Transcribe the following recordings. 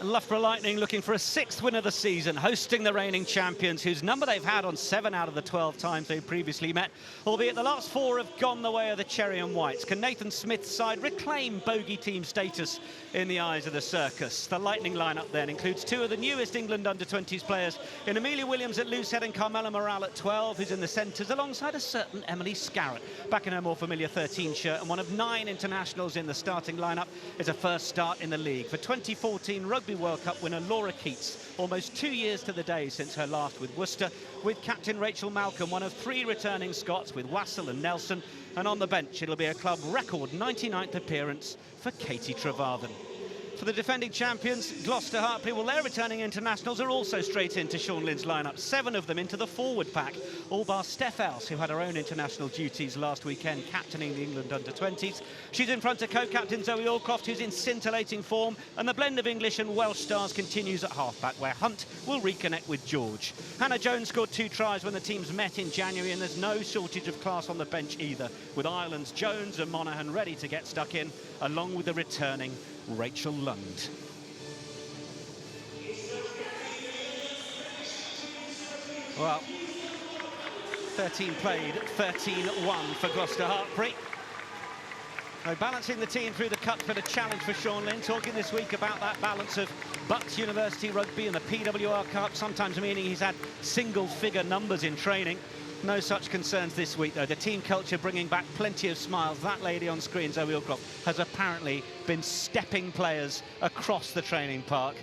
Loughborough Lightning looking for a 6th win of the season, hosting the reigning champions, whose number they've had on 7 out of the 12 times they've previously met, albeit the last 4 have gone the way of the Cherry and Whites. Can Nathan Smith's side reclaim bogey team status in the eyes of the circus? The Lightning lineup then includes 2 of the newest England under-20s players in Amelia Williams at loosehead and Carmela Morale at 12, who's in the centres, alongside a certain Emily Scarrett, back in her more familiar 13 shirt, and one of 9 internationals in the starting lineup is a first start in the league. For 2014 Rugby World Cup winner Laura Keats, almost 2 years to the day since her last with Worcester, with captain Rachel Malcolm, one of 3 returning Scots with Wassell and Nelson, and on the bench it'll be a club record 99th appearance for Katie Trevarthen. For the defending champions, Gloucester-Hartpury, well, their returning internationals are also straight into Sean Lynn's lineup. 7 of them into the forward pack, all bar Steph Else, who had her own international duties last weekend, captaining the England under-20s. She's in front of co-captain Zoe Allcroft, who's in scintillating form, and the blend of English and Welsh stars continues at halfback, where Hunt will reconnect with George. Hannah Jones scored 2 tries when the teams met in January, and there's no shortage of class on the bench either, with Ireland's Jones and Monaghan ready to get stuck in, along with the returning Rachel Lund. Well, 13 played, 13-1 for Gloucester-Hartpury. So balancing the team through the cuts, but a challenge for Sean Lynn, talking this week about that balance of Bucks University Rugby and the PWR Cup, sometimes meaning he's had single-figure numbers in training. No such concerns this week, though. The team culture bringing back plenty of smiles. That lady on screen, Zoe Allcroft, has apparently been stepping players across the training park.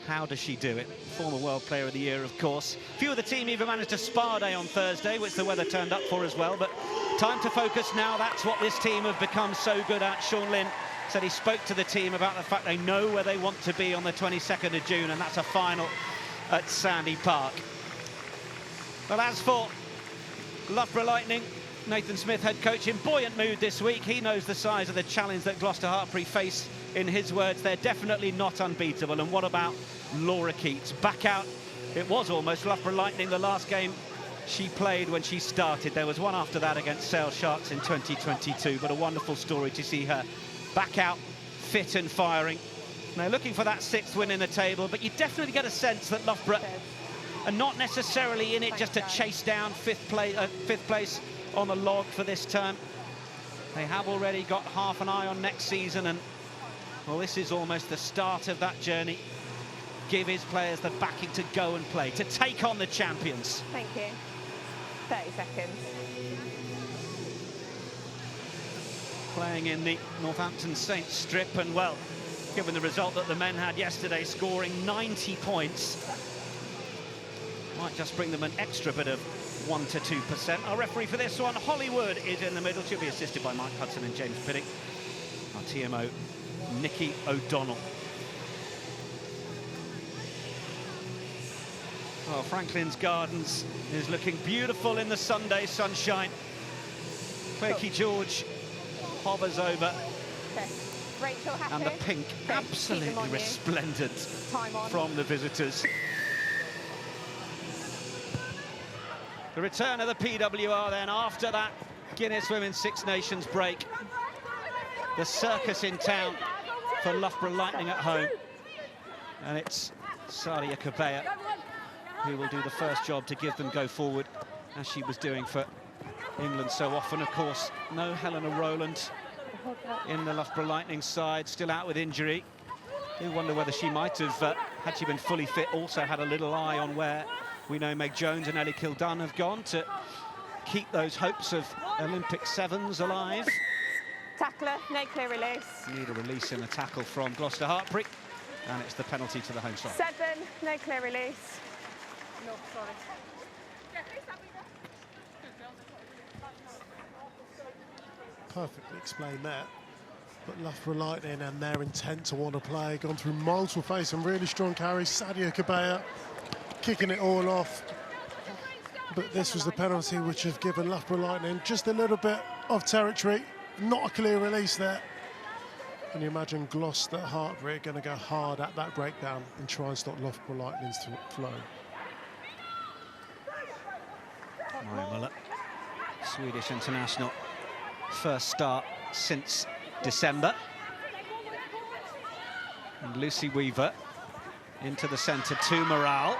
How does she do it? Former World Player of the Year, of course. Few of the team even managed a spa day on Thursday, which the weather turned up for as well. But time to focus now. That's what this team have become so good at. Sean Lynn said he spoke to the team about the fact they know where they want to be on the 22nd of June, and that's a final at Sandy Park. But as for Loughborough Lightning, Nathan Smith, head coach, in buoyant mood this week. He knows the size of the challenge that Gloucester-Hartpury face. In his words, they're definitely not unbeatable. And what about Laura Keats? Back out, it was almost Loughborough Lightning the last game she played when she started. There was one after that against Sale Sharks in 2022, but a wonderful story to see her back out, fit and firing. Now looking for that 6th win in the table, but you definitely get a sense that Loughborough and not necessarily in it just to chase down 5th place on the log for this term. They have already got half an eye on next season, and well, this is almost the start of that journey. Give his players the backing to go and play, to take on the champions. Thank you. 30 seconds. Playing in the Northampton Saints strip, and well, given the result that the men had yesterday, scoring 90 points, might just bring them an extra bit of 1 to 2%. Our referee for this one, Hollywood, is in the middle. She'll be assisted by Mike Hudson and James Piddick. Our TMO, Nikki O'Donnell. Well, Franklin's Gardens is looking beautiful in the Sunday sunshine. Clerky George hovers over. Okay. Rachel, happy? And the pink, okay. Absolutely resplendent from the visitors. The return of the PWR then after that Guinness Women's Six Nations break. The circus in town for Loughborough Lightning at home. And it's Sadia Kabea who will do the first job to give them go forward, as she was doing for England so often. Of course, no Helena Rowland in the Loughborough Lightning side, still out with injury. You wonder whether she might have, had she been fully fit, also had a little eye on where we know Meg Jones and Ellie Kildunn have gone to keep those hopes of Olympic sevens alive. Tackler, no clear release. Need a release in the tackle from Gloucester-Hartpury, and it's the penalty to the home side. 7, no clear release. No, sorry. Perfectly explained that. But Loughborough Lightning and their intent to want to play, gone through multiple phases and really strong carries. Sadia Kabea kicking it all off. But this was the penalty which have given Loughborough Lightning just a little bit of territory. Not a clear release there. Can you imagine Gloucester-Hartpury are going to go hard at that breakdown and try and stop Loughborough Lightning's flow. Ryan Muller, Swedish international, first start since December. And Lucy Weaver Into the centre to Morale.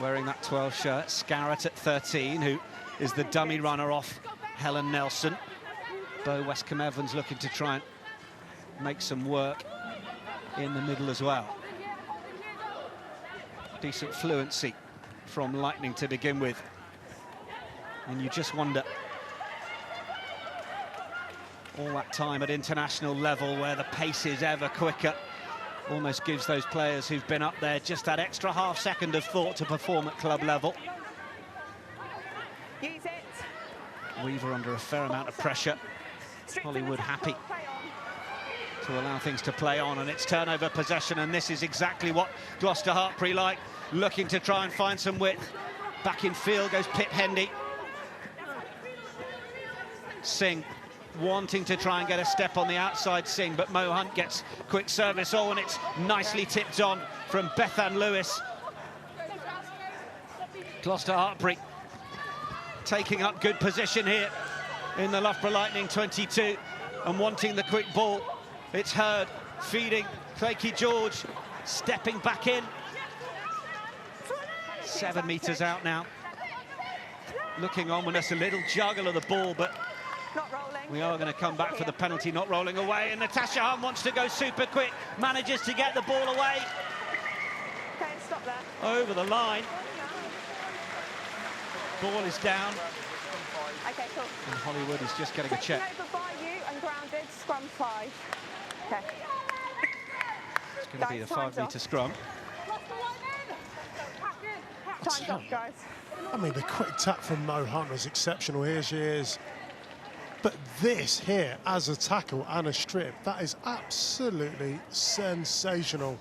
Wearing that 12 shirt. Scarrett at 13, who is the dummy runner off Helen Nelson. Bo Westcombe-Evans looking to try and make some work in the middle as well. Decent fluency from Lightning to begin with. And you just wonder, all that time at international level where the pace is ever quicker, almost gives those players who've been up there just that extra half second of thought to perform at club level. Use it. Weaver under a fair amount of pressure. Hollywood happy to allow things to play on, and it's turnover possession, and this is exactly what Gloucester-Hartpury like, looking to try and find some width. Back in field goes Pip Hendy. Singh wanting to try and get a step on the outside, Singh, but Mo Hunt gets quick service. Oh, and it's nicely tipped on from Bethan Lewis. Gloucester-Hartpury taking up good position here in the Loughborough Lightning 22 and wanting the quick ball. It's Hurd feeding Crakey George, stepping back in. 7 metres out now. Looking ominous, a little juggle of the ball, but Not rolling. we are going to come back for the penalty, not rolling away. And Natasha Hunt wants to go super quick, manages to get the ball away. Okay, stop there. Over the line. Ball is down. Okay, cool. And Hollywood is just getting a check. Taken over by you and grounded, scrum 5. Okay. It's going to be the 5-metre scrum. Time's off, guys. I mean, the quick tap from Mo Hunt was exceptional. Here she is. But this here, as a tackle and a strip, that is absolutely sensational.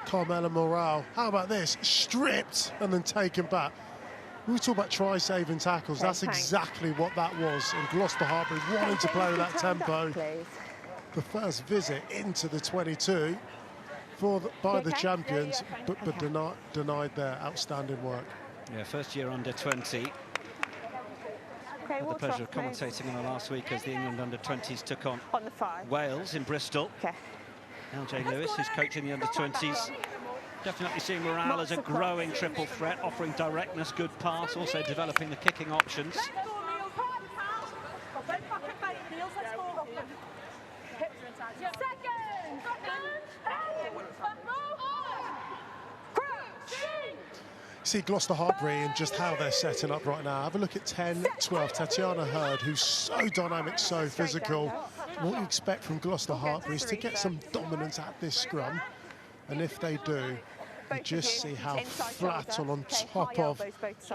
Carmela Morale, how about this? Stripped and then taken back. We talk about try-saving tackles. Okay, That's thanks. exactly what that was. And Gloucester-Hartpury wanting to play with that tempo. Please. The first visit into the 22 by the okay? champions, Yeah, yeah, but denied their outstanding work. Yeah, first year under 20. Okay, Had the water pleasure of off, please. commentating on it last week as the England under 20s took on On the 5. Wales in Bristol. Okay. LJ Lewis, who's coaching the under 20s. Definitely seeing Morale as a growing triple threat, offering directness, good pass, also developing the kicking options. See Gloucester-Hartpury and just how they're setting up right now. Have a look at 10-12, Tatiana Hurd, who's so dynamic, so physical. What you expect from Gloucester-Hartpury is to get some dominance at this scrum. And if they do, you just see how flat or on top of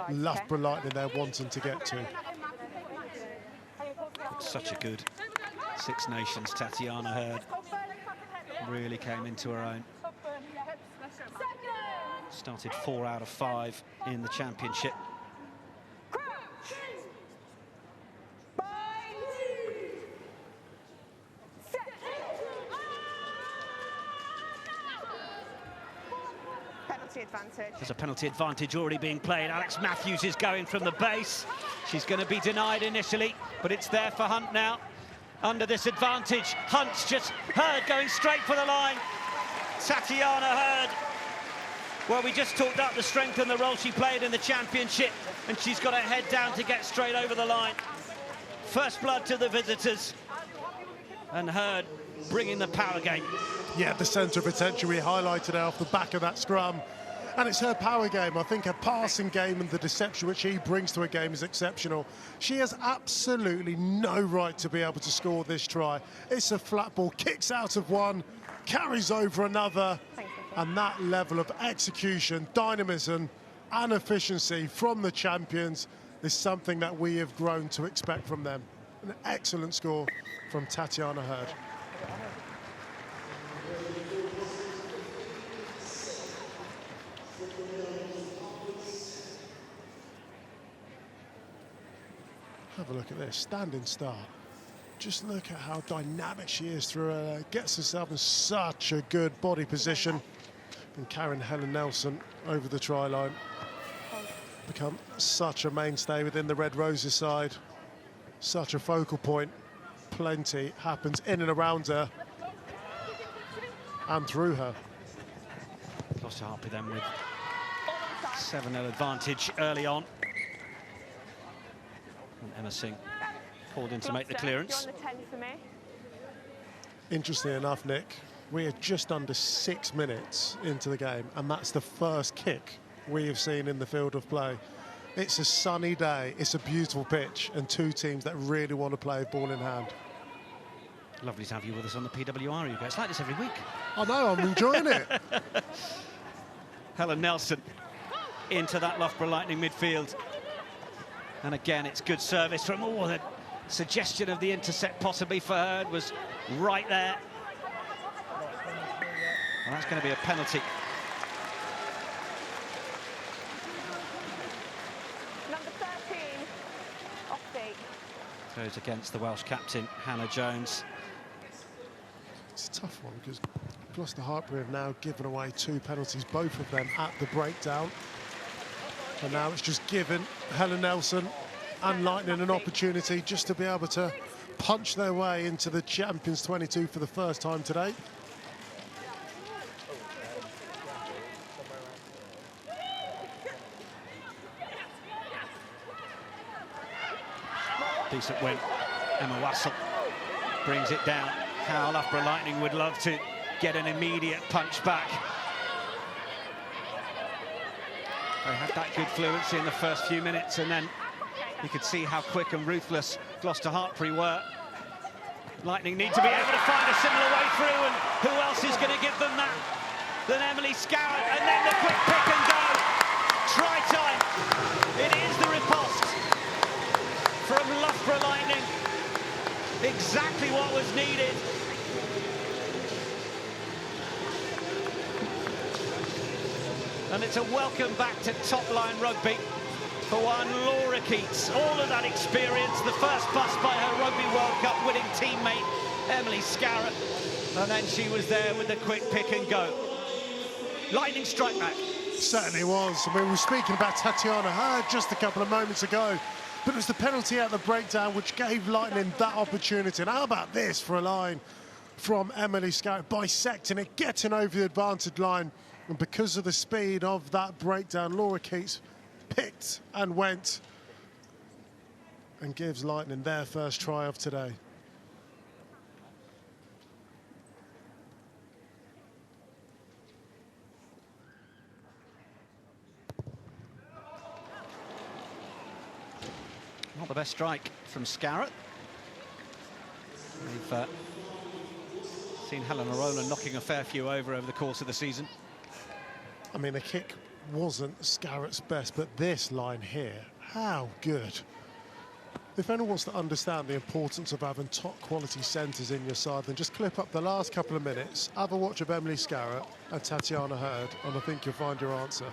Loughborough Lightning they're wanting to get to. Such a good Six Nations. Tatiana Hurd really came into her own. Started 4 out of 5 in the championship. Penalty advantage. There's a penalty advantage already being played. Alex Matthews is going from the base. She's going to be denied initially, but it's there for Hunt now. Under this advantage, Hunt's just Hurd going straight for the line. Tatiana Hurd. Well, we just talked up the strength and the role she played in the championship, and she's got her head down to get straight over the line. First blood to the visitors, and Hurd bringing the power game. Yeah, the centre of attention we highlighted off the back of that scrum. And it's her power game. I think her passing game and the deception which she brings to a game is exceptional. She has absolutely no right to be able to score this try. It's a flat ball, kicks out of one, carries over another. And that level of execution, dynamism and efficiency from the champions is something that we have grown to expect from them. An excellent score from Tatiana Hurd. Have a look at this, standing start. Just look at how dynamic she is through her, gets herself in such a good body position. And Karen Helen Nelson over the try line. Become such a mainstay within the Red Roses side. Such a focal point. Plenty happens in and around her and through her. Gloucester-Hartpury then with 7-0 advantage early on. And Emma Singh pulled in to make the clearance. You're on the 10 for me. Interestingly enough, Nick, we are just under 6 minutes into the game, and that's the first kick we have seen in the field of play. It's a sunny day, it's a beautiful pitch, and two teams that really want to play ball in hand. Lovely to have you with us on the PWR, Hugo. It's like this every week. I know, I'm enjoying it. Helen Nelson into that Loughborough Lightning midfield. And again, it's good service from all. The suggestion of the intercept possibly for Hurd was right there. And that's going to be a penalty. Number 13, off beat. Goes against the Welsh captain, Hannah Jones. It's a tough one because Gloucester-Hartpury have now given away 2 penalties, both of them at the breakdown. And now it's just given Helen Nelson and Lightning an opportunity just to be able to punch their way into the Champions 22 for the first time today. Decent win. Emma Wassell brings it down. How Loughborough Lightning would love to get an immediate punch back. They had that good fluency in the first few minutes, and then you could see how quick and ruthless Gloucester-Hartpury were. Lightning need to be able to find a similar way through, and who else is going to give them that than Emily Scarrett? And then the quick pick and go. Try time. It is the riposte from Loughborough Lightning. Exactly what was needed. And it's a welcome back to top-line rugby for one Laura Keats. All of that experience, the first bus by her Rugby World Cup winning teammate, Emily Scarrett. And then she was there with the quick pick and go. Lightning strike back. Certainly was. I mean, we were speaking about Tatiana Hurd just a couple of moments ago, but it was the penalty at the breakdown which gave Lightning that opportunity. And how about this for a line from Emily Scarrett, bisecting it, getting over the advantage line. And because of the speed of that breakdown, Laura Keats picked and went and gives Lightning their first try of today. Not the best strike from Scarrett. We've seen Helena Rowland knocking a fair few over the course of the season. I mean, the kick wasn't Scarrett's best, but this line here, how good. If anyone wants to understand the importance of having top quality centres in your side, then just clip up the last couple of minutes, have a watch of Emily Scarrett and Tatiana Hurd, and I think you'll find your answer.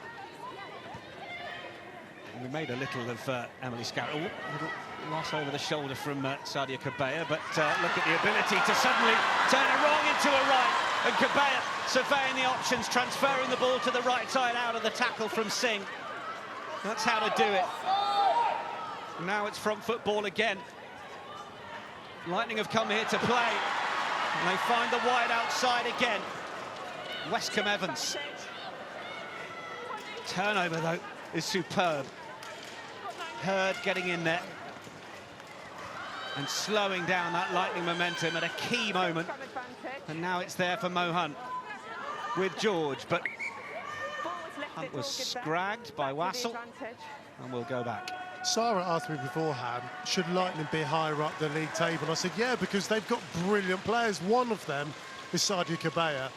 We made a little of Emily Scarrett. A little loss over the shoulder from Sadia Kabea, but look at the ability to suddenly turn a wrong into a right. And Kabea surveying the options, transferring the ball to the right side out of the tackle from Singh. That's how to do it. Now it's front football again. Lightning have come here to play. And they find the wide outside again. Westcombe Evans. Turnover, though, is superb. Hurd getting in there and slowing down that Lightning momentum at a key moment. And now it's there for Mohan with George, but Hunt was scragged by Wassell and will go back. Sarah asked me beforehand, should Lightning be higher up the league table? And I said, yeah, because they've got brilliant players. One of them is Sadia Kabea.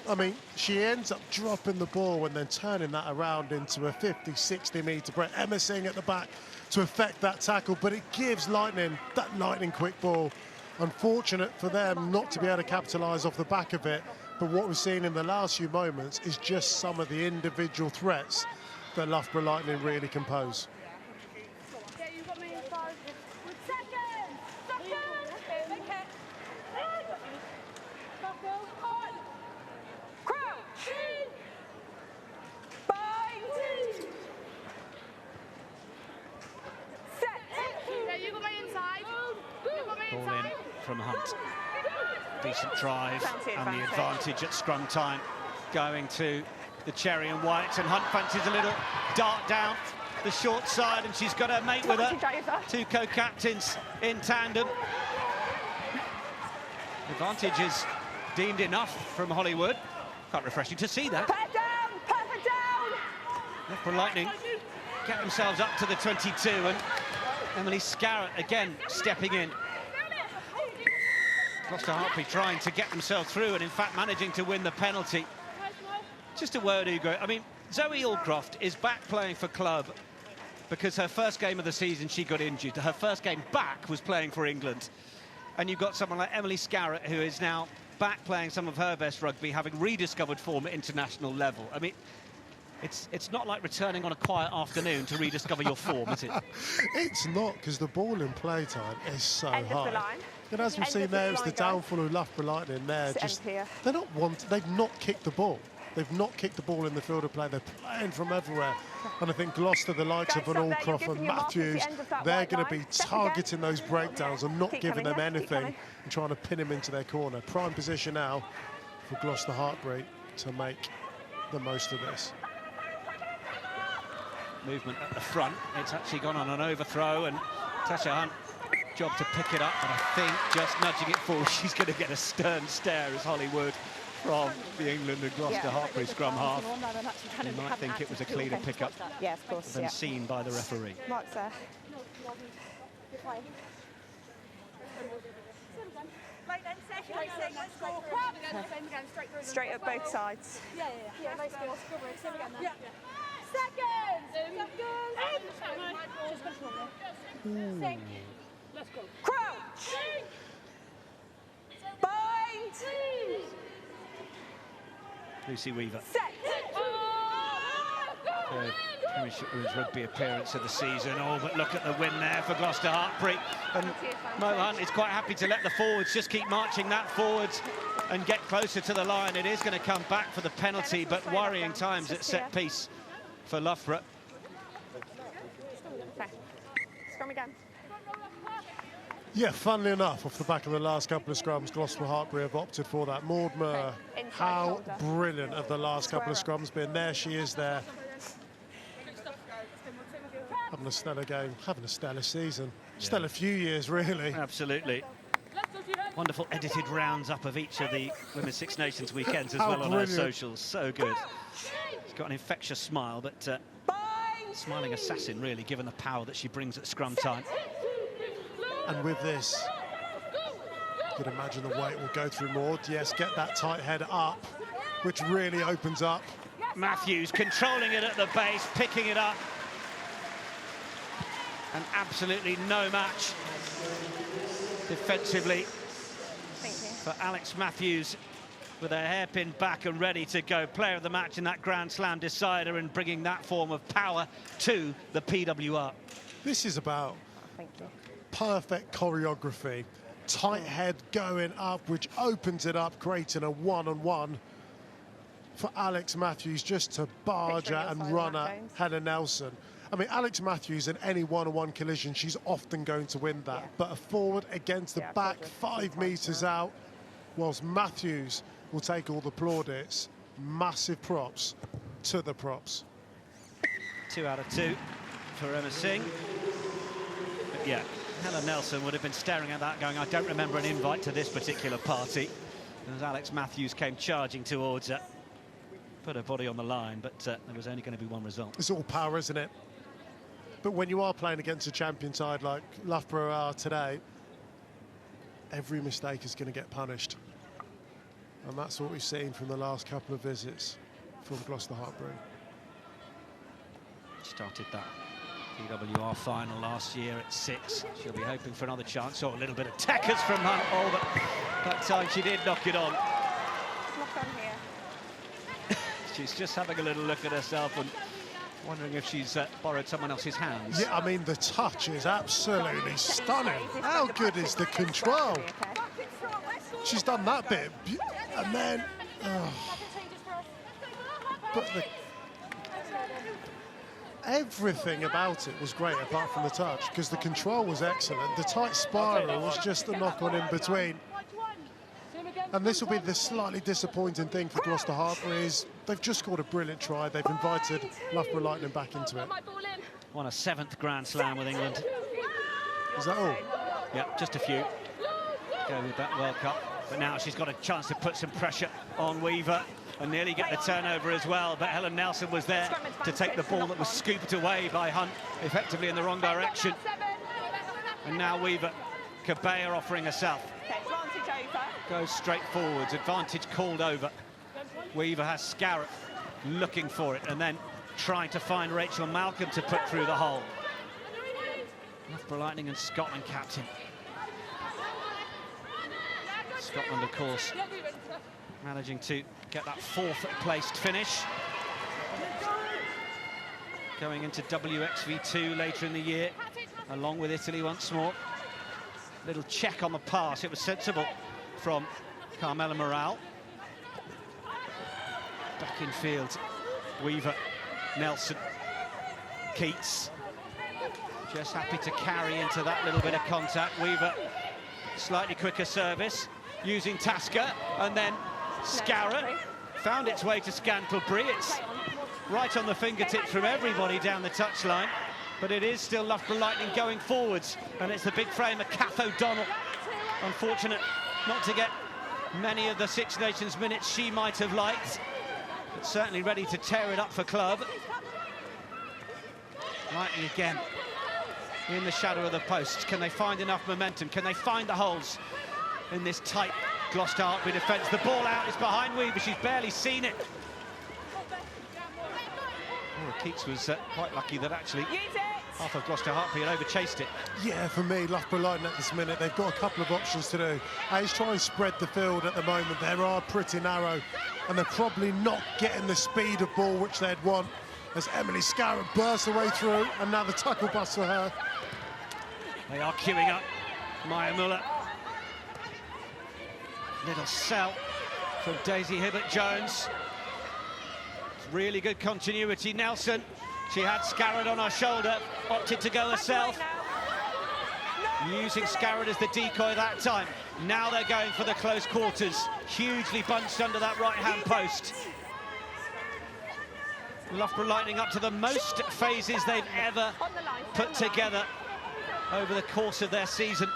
I mean, she ends up dropping the ball and then turning that around into a 50, 60 metre break. Emma Singh at the back to effect that tackle, but it gives Lightning that lightning quick ball. Unfortunate for them not to be able to capitalise off the back of it, but what we've seen in the last few moments is just some of the individual threats that Loughborough Lightning really can pose. Ball in from Hunt. Decent drive and the advantage at scrum time going to the cherry and white, and Hunt fancies a little dart down the short side, and she's got her mate with her. Two co-captains in tandem. Advantage is deemed enough from Hollywood. Quite refreshing to see that. Put her down! Put her down! Loughborough Lightning get themselves up to the 22, and Emily Scarrett again stepping in. Gloucester-Hartpury trying to get themselves through, and in fact managing to win the penalty. Just a word, Ugo. I mean, Zoe Allcroft is back playing for club because her first game of the season she got injured. Her first game back was playing for England. And you've got someone like Emily Scarrett, who is now back playing some of her best rugby, having rediscovered form at international level. I mean, it's not like returning on a quiet afternoon to rediscover your form, is it? It's not, because the ball in play time is so End high. of the line. And as we've seen there, it's the downfall of Loughborough Lightning there. They've not kicked the ball. They've not kicked the ball in the field of play. They're playing from everywhere. And I think Gloucester, the likes of an Allcroft and Matthews, they're going to be targeting those breakdowns and not giving them anything and trying to pin him into their corner. Prime position now for Gloucester-Hartpury to make the most of this. Movement at the front. It's actually gone on an overthrow, and Tasha Hunt, job to pick it up, but I think just nudging it forward, she's going to get a stern stare as Hollywood from the England and Gloucester-Hartpury scrum half. You might think it was a cleaner pickup than seen by the referee. Mark's there. Straight up both sides. Crouch! Bind! Lucy Weaver. Set! Premiership Women's Rugby appearance of the season. Oh, but look at the win there for Gloucester-Hartpury. And Mo Hunt is quite happy to let the forwards just keep marching that forwards and get closer to the line. It is going to come back for the penalty, but worrying times at set piece for Loughborough. Scrum again. Yeah, funnily enough, off the back of the last couple of scrums, Gloucester-Hartpury have opted for that. Maudmer, how brilliant have the last couple of scrums been. There she is there. Having a stellar game, having a stellar season. Stellar few years, really. Absolutely. Wonderful edited rounds up of each of the Women's Six Nations weekends as well on our socials. So good. She's got an infectious smile, but smiling assassin, really, given the power that she brings at scrum time. And with this, you can imagine the weight will go through Maud. Yes, get that tight head up, which really opens up. Matthews controlling it at the base, picking it up. And absolutely no match defensively for Alex Matthews, with her hairpin back and ready to go. Player of the match in that Grand Slam decider, and bringing that form of power to the PWR. This is about perfect choreography, tight head going up, which opens it up, creating a one-on-one for Alex Matthews just to barge at and run at Hannah Nelson. I mean, Alex Matthews in any one-on-one collision, she's often going to win that. But a forward against the back, 5 metres out, whilst Matthews will take all the plaudits. Massive props to the props. 2 out of 2 for Emma Singh. But yeah, Helen Nelson would have been staring at that going, I don't remember an invite to this particular party. As Alex Matthews came charging towards her, put her body on the line, but there was only going to be one result. It's all power, isn't it? But when you are playing against a champion side like Loughborough are today, every mistake is going to get punished. And that's what we've seen from the last couple of visits from Gloucester-Hartpury. Started that PWR final last year at 6. She'll be hoping for another chance. Oh, a little bit of tackers from Hunt. Oh, but that time she did knock it on. Knock on here. She's just having a little look at herself and wondering if she's borrowed someone else's hands. Yeah, I mean, the touch is absolutely stunning. How good is the control? She's done that bit, and then... But everything about it was great, apart from the touch, because the control was excellent. The tight spiral was just a knock-on in between. And this will be the slightly disappointing thing for Gloucester-Hartpury is they've just scored a brilliant try. They've invited Loughborough Lightning back into it. Won a 7th Grand Slam with England. Is that all? Yeah, just a few. Go with that World Cup. But now she's got a chance to put some pressure on Weaver and nearly get the turnover as well. But Helen Nelson was there to take the ball that was scooped away by Hunt, effectively in the wrong direction. And now Weaver, Cabea offering herself. Goes straight forwards, advantage called over. Weaver has Scarrett looking for it and then trying to find Rachel Malcolm to put through the hole. Loughborough Lightning and Scotland captain. Scotland, of course, managing to get that 4th placed finish. Going into WXV2 later in the year, along with Italy once more. Little check on the pass, it was sensible from Carmela Morale. Back in field, Weaver, Nelson, Keats. Just happy to carry into that little bit of contact. Weaver, slightly quicker service, using Tasker, and then Scarrett found its way to Scantlebury. It's right on the fingertips from everybody down the touchline, but it is still Loughborough Lightning going forwards, and it's the big frame of Kath O'Donnell. Unfortunate not to get many of the Six Nations minutes she might have liked, but certainly ready to tear it up for club. Lightning again in the shadow of the posts. Can they find enough momentum? Can they find the holes in this tight Gloucester-Hartpury defence? The ball out is behind Weaver. She's barely seen it. Oh, Keats was quite lucky that actually half of Gloucester-Hartpury had overchased it. Yeah, for me, Loughborough Lightning at this minute, they've got a couple of options to do. Is try and spread the field at the moment. They are pretty narrow, and they're probably not getting the speed of ball which they'd want, as Emily Scarrett bursts her way through, and now the tackle bust for her. They are queuing up. Maya Muller. Little sell from Daisy Hibbert-Jones. Really good continuity. Nelson, she had Scarrett on her shoulder, opted to go herself. Using Scarrett as the decoy that time. Now they're going for the close quarters. Hugely bunched under that right-hand post. Loughborough Lightning up to the most phases they've ever put together over the course of their season.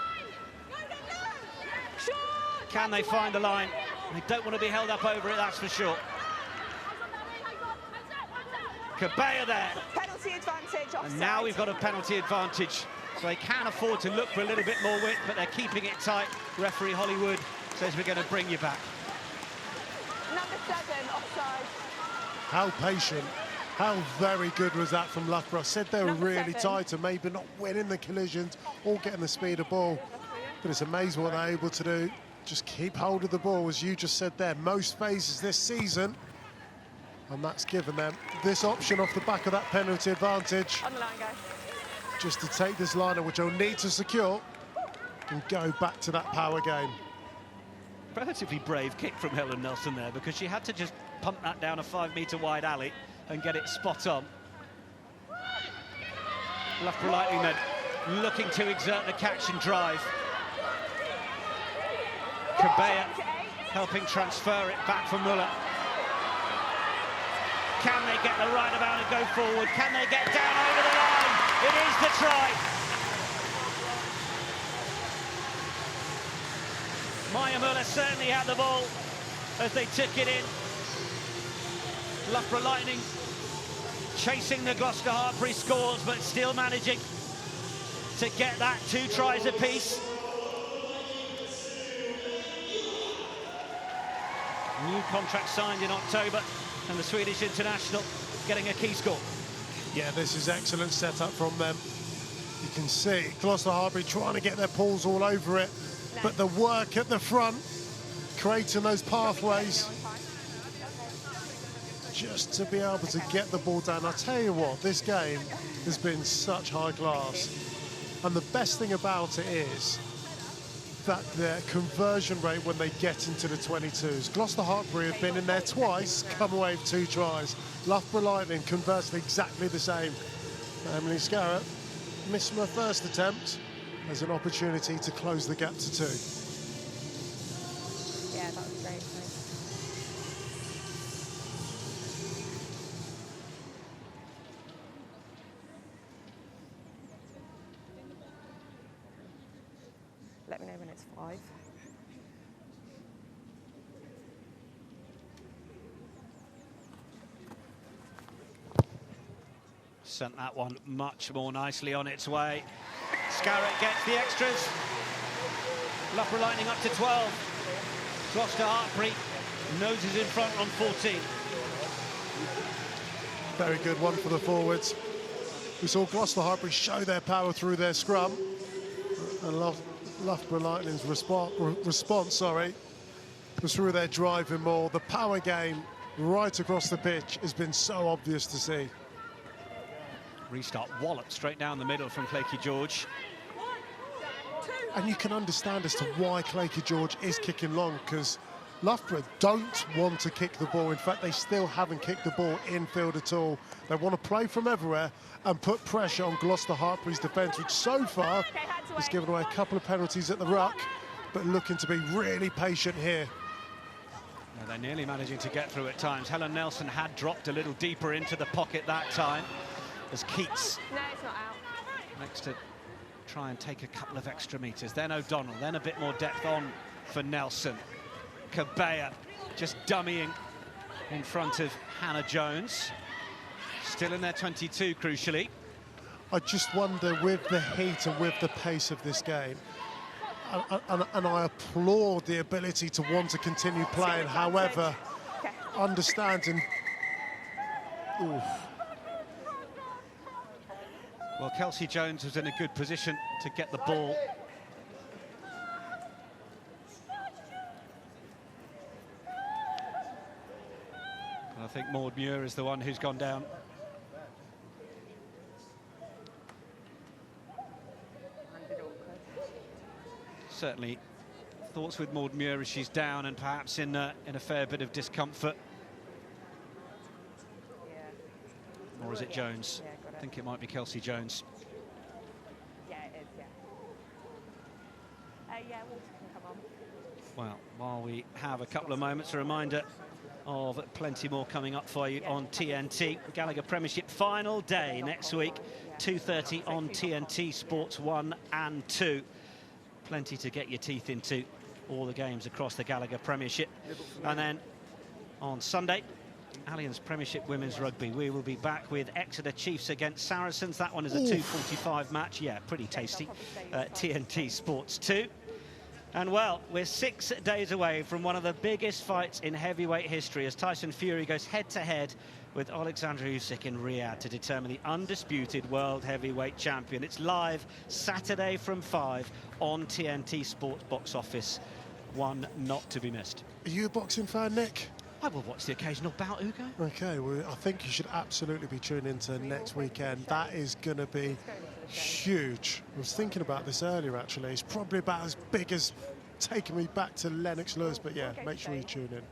Can they find the line? They don't want to be held up over it, that's for sure. Cabea there. Penalty advantage, offside. And now we've got a penalty advantage. So they can afford to look for a little bit more width, but they're keeping it tight. Referee Hollywood says we're going to bring you back. Number 7, offside. How patient, how very good was that from Loughborough. Said they were really tight and maybe not winning the collisions or getting the speed of ball. But it's amazing what they're able to do. Just keep hold of the ball, as you just said there. Most phases this season. And that's given them this option off the back of that penalty advantage. On the line, guys. Just to take this liner, which they'll need to secure, and go back to that power game. Relatively brave kick from Helen Nelson there, because she had to just pump that down a 5-metre wide alley and get it spot on. Loughborough Lightning then looking to exert the catch and drive. Cabea helping transfer it back for Muller. Can they get the right amount and go forward? Can they get down over the line? It is the try. Maya Muller certainly had the ball as they took it in. Loughborough Lightning chasing the Gloucester-Hartpury scores, but still managing to get that 2 tries apiece. New contract signed in October, and the Swedish international getting a key score. Yeah, this is excellent setup from them. You can see Gloucester-Hartpury trying to get their paws all over it, but the work at the front, creating those pathways, just to be able to get the ball down. I'll tell you what, this game has been such high class, and the best thing about it is that their conversion rate when they get into the 22s. Gloucester-Hartpury have been in there twice, come away with 2 tries. Loughborough Lightning converts exactly the same. Emily Scarrett missed her first attempt as an opportunity to close the gap to 2. Yeah, that was let me know when it's 5. Sent that one much more nicely on its way. Scarrett gets the extras. Loughborough Lightning up to 12. Gloucester-Hartpury noses in front on 14. Very good one for the forwards. We saw Gloucester-Hartpury show their power through their scrum. And Loughborough Lightning's response was through their driving maul. The power game right across the pitch has been so obvious to see. Restart wallop straight down the middle from Claky George. And you can understand as to why Claky George is kicking long, because Loughborough don't want to kick the ball. In fact, they still haven't kicked the ball infield at all. They want to play from everywhere and put pressure on Gloucester-Hartpury's defence, which so far has given away a couple of penalties at the ruck, but looking to be really patient here. Yeah, they're nearly managing to get through at times. Helen Nelson had dropped a little deeper into the pocket that time, as Keats No, it's not out. next to try and take a couple of extra metres. Then O'Donnell, then a bit more depth on for Nelson. Cabea just dummying in front of Hannah Jones. Still in their 22, crucially. I just wonder, with the heat and with the pace of this game, and I applaud the ability to want to continue playing, however, understanding... Oof. Well, Kelsey Jones was in a good position to get the ball. And I think Maud Muir is the one who's gone down. Certainly thoughts with Maud Muir as she's down and perhaps in a fair bit of discomfort. Or is it Jones? Yeah, got it. I think it might be Kelsey Jones. Yeah, it is, yeah. Yeah, water can come on. Well, while we have a couple of moments, a reminder of plenty more coming up for you on TNT. Gallagher Premiership final day next week, 2:30 on TNT Sports 1 and 2. Plenty to get your teeth into, all the games across the Gallagher Premiership. And then on Sunday, Allianz Premiership Women's Rugby. We will be back with Exeter Chiefs against Saracens. That one is a 2:45 match. Yeah, pretty tasty. TNT Sports 2. And, well, we're 6 days away from one of the biggest fights in heavyweight history as Tyson Fury goes head-to-head with Alexander Usyk in Riyadh to determine the undisputed world heavyweight champion. It's live Saturday from 5 on TNT Sports Box Office. One not to be missed. Are you a boxing fan, Nick? I will watch the occasional bout, Ugo. Okay, well, I think you should absolutely be tuning into next weekend. That is going to be huge. I was thinking about this earlier, actually. It's probably about as big as taking me back to Lennox Lewis, but yeah, make sure you tune in.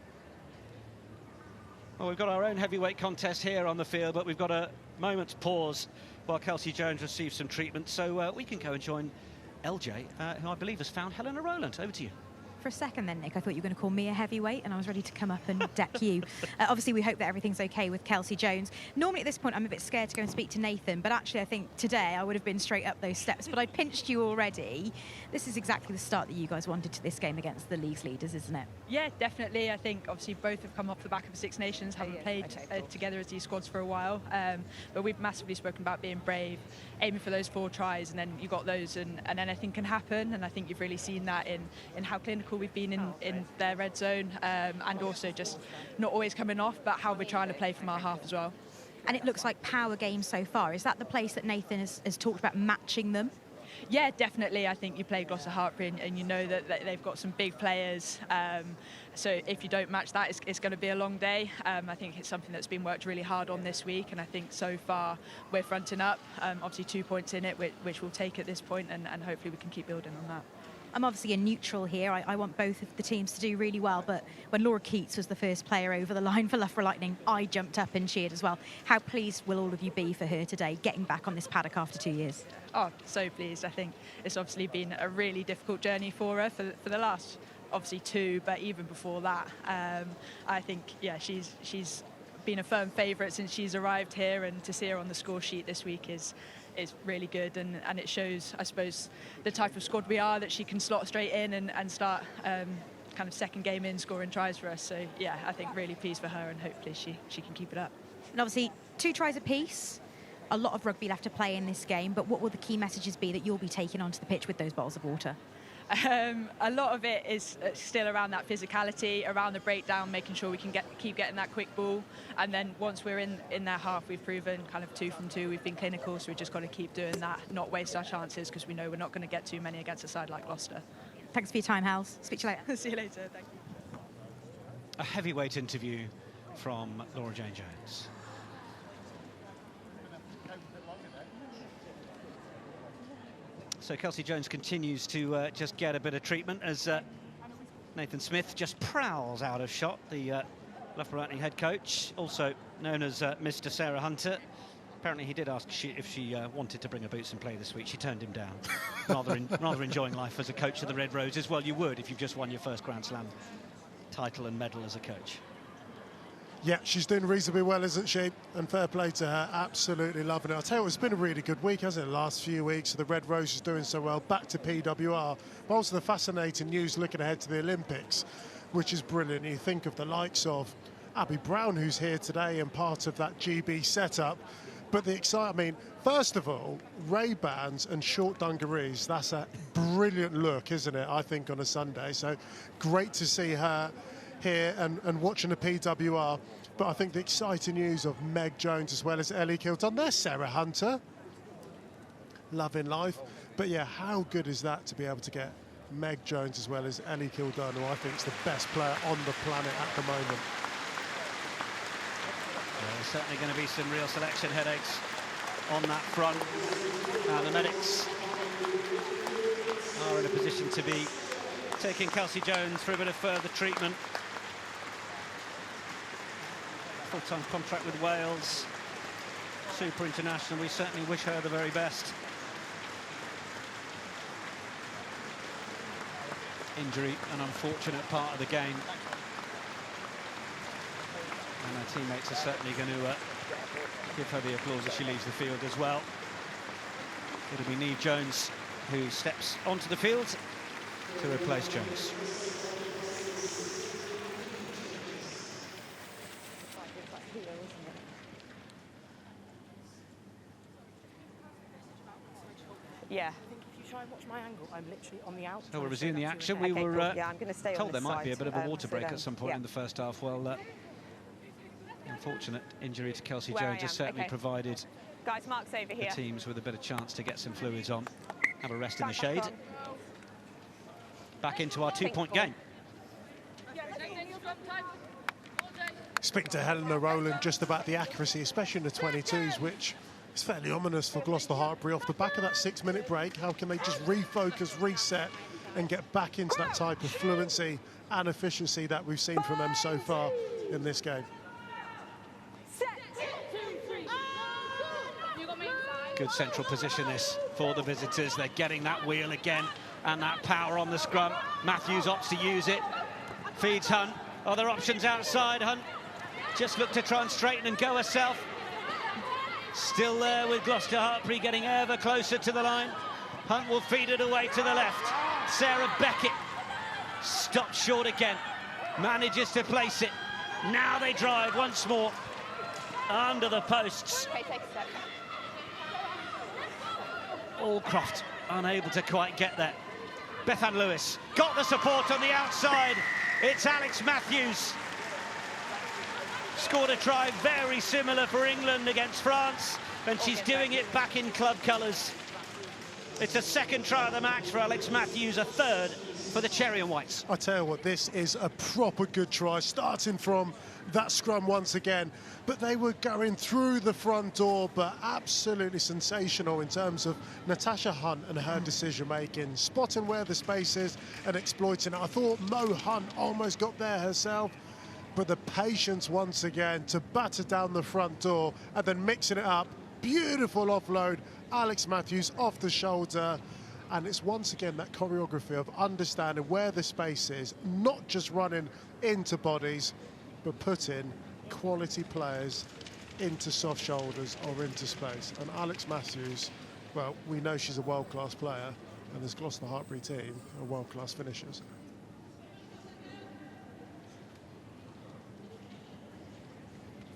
Well, we've got our own heavyweight contest here on the field, but we've got a moment's pause while Kelsey Jones receives some treatment, so we can go and join LJ, who I believe has found Helena Rowland. Over to you. For a second then, Nick, I thought you were going to call me a heavyweight and I was ready to come up and deck you. Obviously, we hope that everything's okay with Kelsey Jones. Normally at this point, I'm a bit scared to go and speak to Nathan, but actually I think today I would have been straight up those steps, but I pinched you already. This is exactly the start that you guys wanted to this game against the league's leaders, isn't it? Yeah, definitely. I think obviously both have come off the back of Six Nations, haven't played together as these squads for a while, but we've massively spoken about being brave, aiming for those 4 tries, and then you got those and anything can happen, and I think you've really seen that in how clinical we've been in their red zone, and also just not always coming off, but how we're trying to play from our half as well. And it looks like power game so far. Is that the place that Nathan has talked about matching them? Yeah, definitely. I think you play Gloucester-Hartpury and you know that they've got some big players. So if you don't match that, it's going to be a long day. I think it's something that's been worked really hard on this week, and I think so far we're fronting up. Obviously 2 points in it, which we'll take at this point, and hopefully we can keep building on that. I'm obviously a neutral here. I want both of the teams to do really well, but when Laura Keats was the first player over the line for Loughborough Lightning, I jumped up and cheered as well. How pleased will all of you be for her today, getting back on this paddock after 2 years? Oh, so pleased. I think it's obviously been a really difficult journey for her for the last, obviously 2, but even before that. I think, yeah, she's been a firm favourite since she's arrived here, and to see her on the score sheet this week is is really good, and it shows, I suppose, the type of squad we are, that she can slot straight in and start kind of second game in scoring tries for us. So yeah, I think really pleased for her, and hopefully she can keep it up. And obviously 2 tries apiece. A lot of rugby left to play in this game, but what will the key messages be that you'll be taking onto the pitch with those bowls of water? A lot of it is still around that physicality, around the breakdown, making sure we can keep getting that quick ball. And then once we're in their half, we've proven kind of 2 from 2. We've been clinical, so we've just got to keep doing that, not waste our chances, because we know we're not going to get too many against a side like Gloucester. Thanks for your time, Hals. Speak to you later. See you later. Thank you. A heavyweight interview from Laura Jane Jones. So Kelsey Jones continues to just get a bit of treatment as Nathan Smith just prowls out of shot, the Loughborough Lightning head coach, also known as Mr. Sarah Hunter. Apparently he did ask if she wanted to bring her boots and play this week. She turned him down. rather enjoying life as a coach of the Red Roses. Well, you would if you've just won your first Grand Slam title and medal as a coach. Yeah, she's doing reasonably well, isn't she? And fair play to her, absolutely loving it. I'll tell you what, it's been a really good week, hasn't it, the last few weeks? The Red Roses doing so well, back to PWR. But also the fascinating news looking ahead to the Olympics, which is brilliant. You think of the likes of Abby Brown, who's here today and part of that GB setup. But the excitement, I mean, first of all, Ray-Bans and short dungarees, that's a brilliant look, isn't it, I think, on a Sunday. So great to see her here and watching the PWR. But I think the exciting news of Meg Jones as well as Ellie Kilton. There's Sarah Hunter, loving life. But yeah, how good is that to be able to get Meg Jones as well as Ellie Kilton, who I think is the best player on the planet at the moment. Yeah, there's certainly going to be some real selection headaches on that front. The medics are in a position to be taking Kelsey Jones for a bit of further treatment. Full-time contract with Wales, super international. We certainly wish her the very best. Injury, an unfortunate part of the game. And her teammates are certainly going to give her the applause as she leaves the field as well. It'll be Neve Jones who steps onto the field to replace Jones. Yeah. I think if you try and watch my angle, I'm literally on the outside. So we'll resume the action. We were yeah, I'm going to stay told on there this might be a side, bit of a water break so at some point in the first half. Well, unfortunate injury to Kelsey Jones has certainly provided guys, Mark's over here. the teams with a bit of chance to get some fluids on. Have a rest in the shade. Back into our 2-point game. Speaking to Helena Rowland just about the accuracy, especially in the 22s, which is fairly ominous for Gloucester-Hartpury off the back of that 6-minute break. How can they just refocus, reset, and get back into that type of fluency and efficiency that we've seen from them so far in this game? Good central position this for the visitors. They're getting that wheel again and that power on the scrum. Matthews opts to use it. Feeds Hunt. Other options outside. Hunt just looked to try and straighten and go herself. Still there with Gloucester-Hartpury getting ever closer to the line. Hunt will feed it away to the left. Sarah Beckett stops short again. Manages to place it. Now they drive once more under the posts. Okay, take a step. Allcroft unable to quite get there. Bethan Lewis got the support on the outside. It's Alex Matthews. Scored a try very similar for England against France, and she's doing it back in club colours. It's a second try of the match for Alex Matthews, a third for the Cherry and Whites. I tell you what, this is a proper good try, starting from that scrum once again. But they were going through the front door, but absolutely sensational in terms of Natasha Hunt and her decision-making, spotting where the space is and exploiting it. I thought Mo Hunt almost got there herself, but the patience once again to batter down the front door and then mixing it up. Beautiful offload, Alex Matthews off the shoulder. And it's once again that choreography of understanding where the space is, not just running into bodies, but putting quality players into soft shoulders or into space. And Alex Matthews well, we know she's a world-class player, and this Gloucester-Hartpury team are world-class finishers.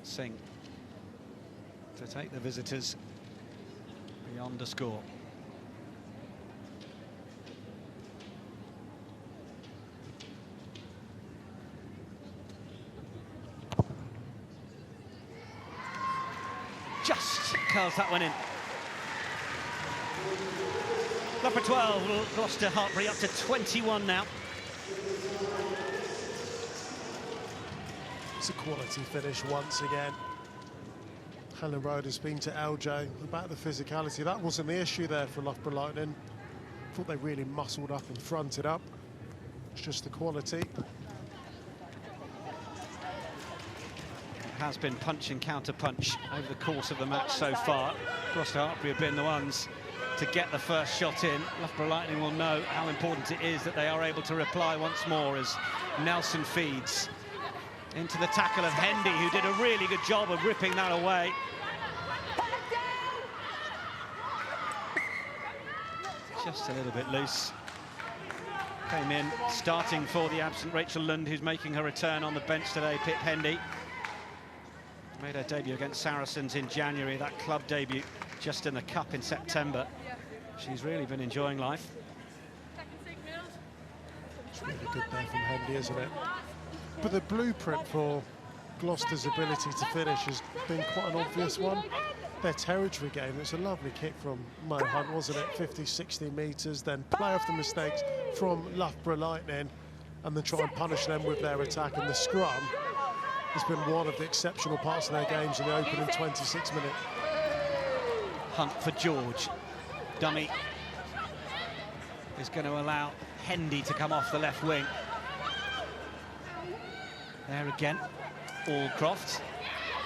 Singh to take the visitors beyond a score. Just curls that one in. Loughborough 12, Gloucester-Hartpury up to 21 now. It's a quality finish once again. Helen Road has been to LJ about the physicality. That wasn't the issue there for Loughborough Lightning. Thought they really muscled up and fronted up. It's just the quality. Has been punch and counter punch over the course of the match so far. Gloucester-Hartpury have been the ones to get the first shot in. Loughborough Lightning will know how important it is that they are able to reply once more as Nelson feeds into the tackle of Hendy, who did a really good job of ripping that away. Just a little bit loose. Came in starting for the absent Rachel Lund, who's making her return on the bench today, Pip Hendy. Made her debut against Saracens in January, that club debut just in the Cup in September. She's really been enjoying life. It's really good there from Hendy, isn't it? But the blueprint for Gloucester's ability to finish has been quite an obvious one. Their territory game, it's a lovely kick from Mo Hunt, wasn't it? 50, 60 metres, then play off the mistakes from Loughborough Lightning and then try and punish them with their attack. And the scrum has been one of the exceptional parts of their games in the opening 26 minutes. Hunt for George. Dummy is going to allow Hendy to come off the left wing. There again, Allcroft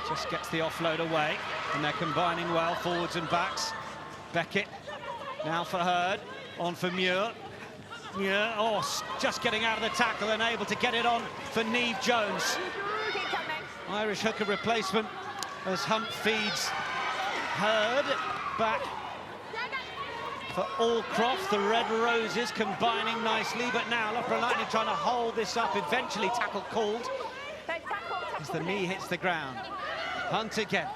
just gets the offload away, and they're combining well, forwards and backs. Beckett, now for Hurd, on for Muir. Muir, just getting out of the tackle and able to get it on for Neve Jones. Irish hooker replacement as Hunt feeds Hurd back for Allcroft. The Red Roses combining nicely, but now Loughborough Lightning trying to hold this up, eventually tackle called as the knee hits the ground. Hunt again.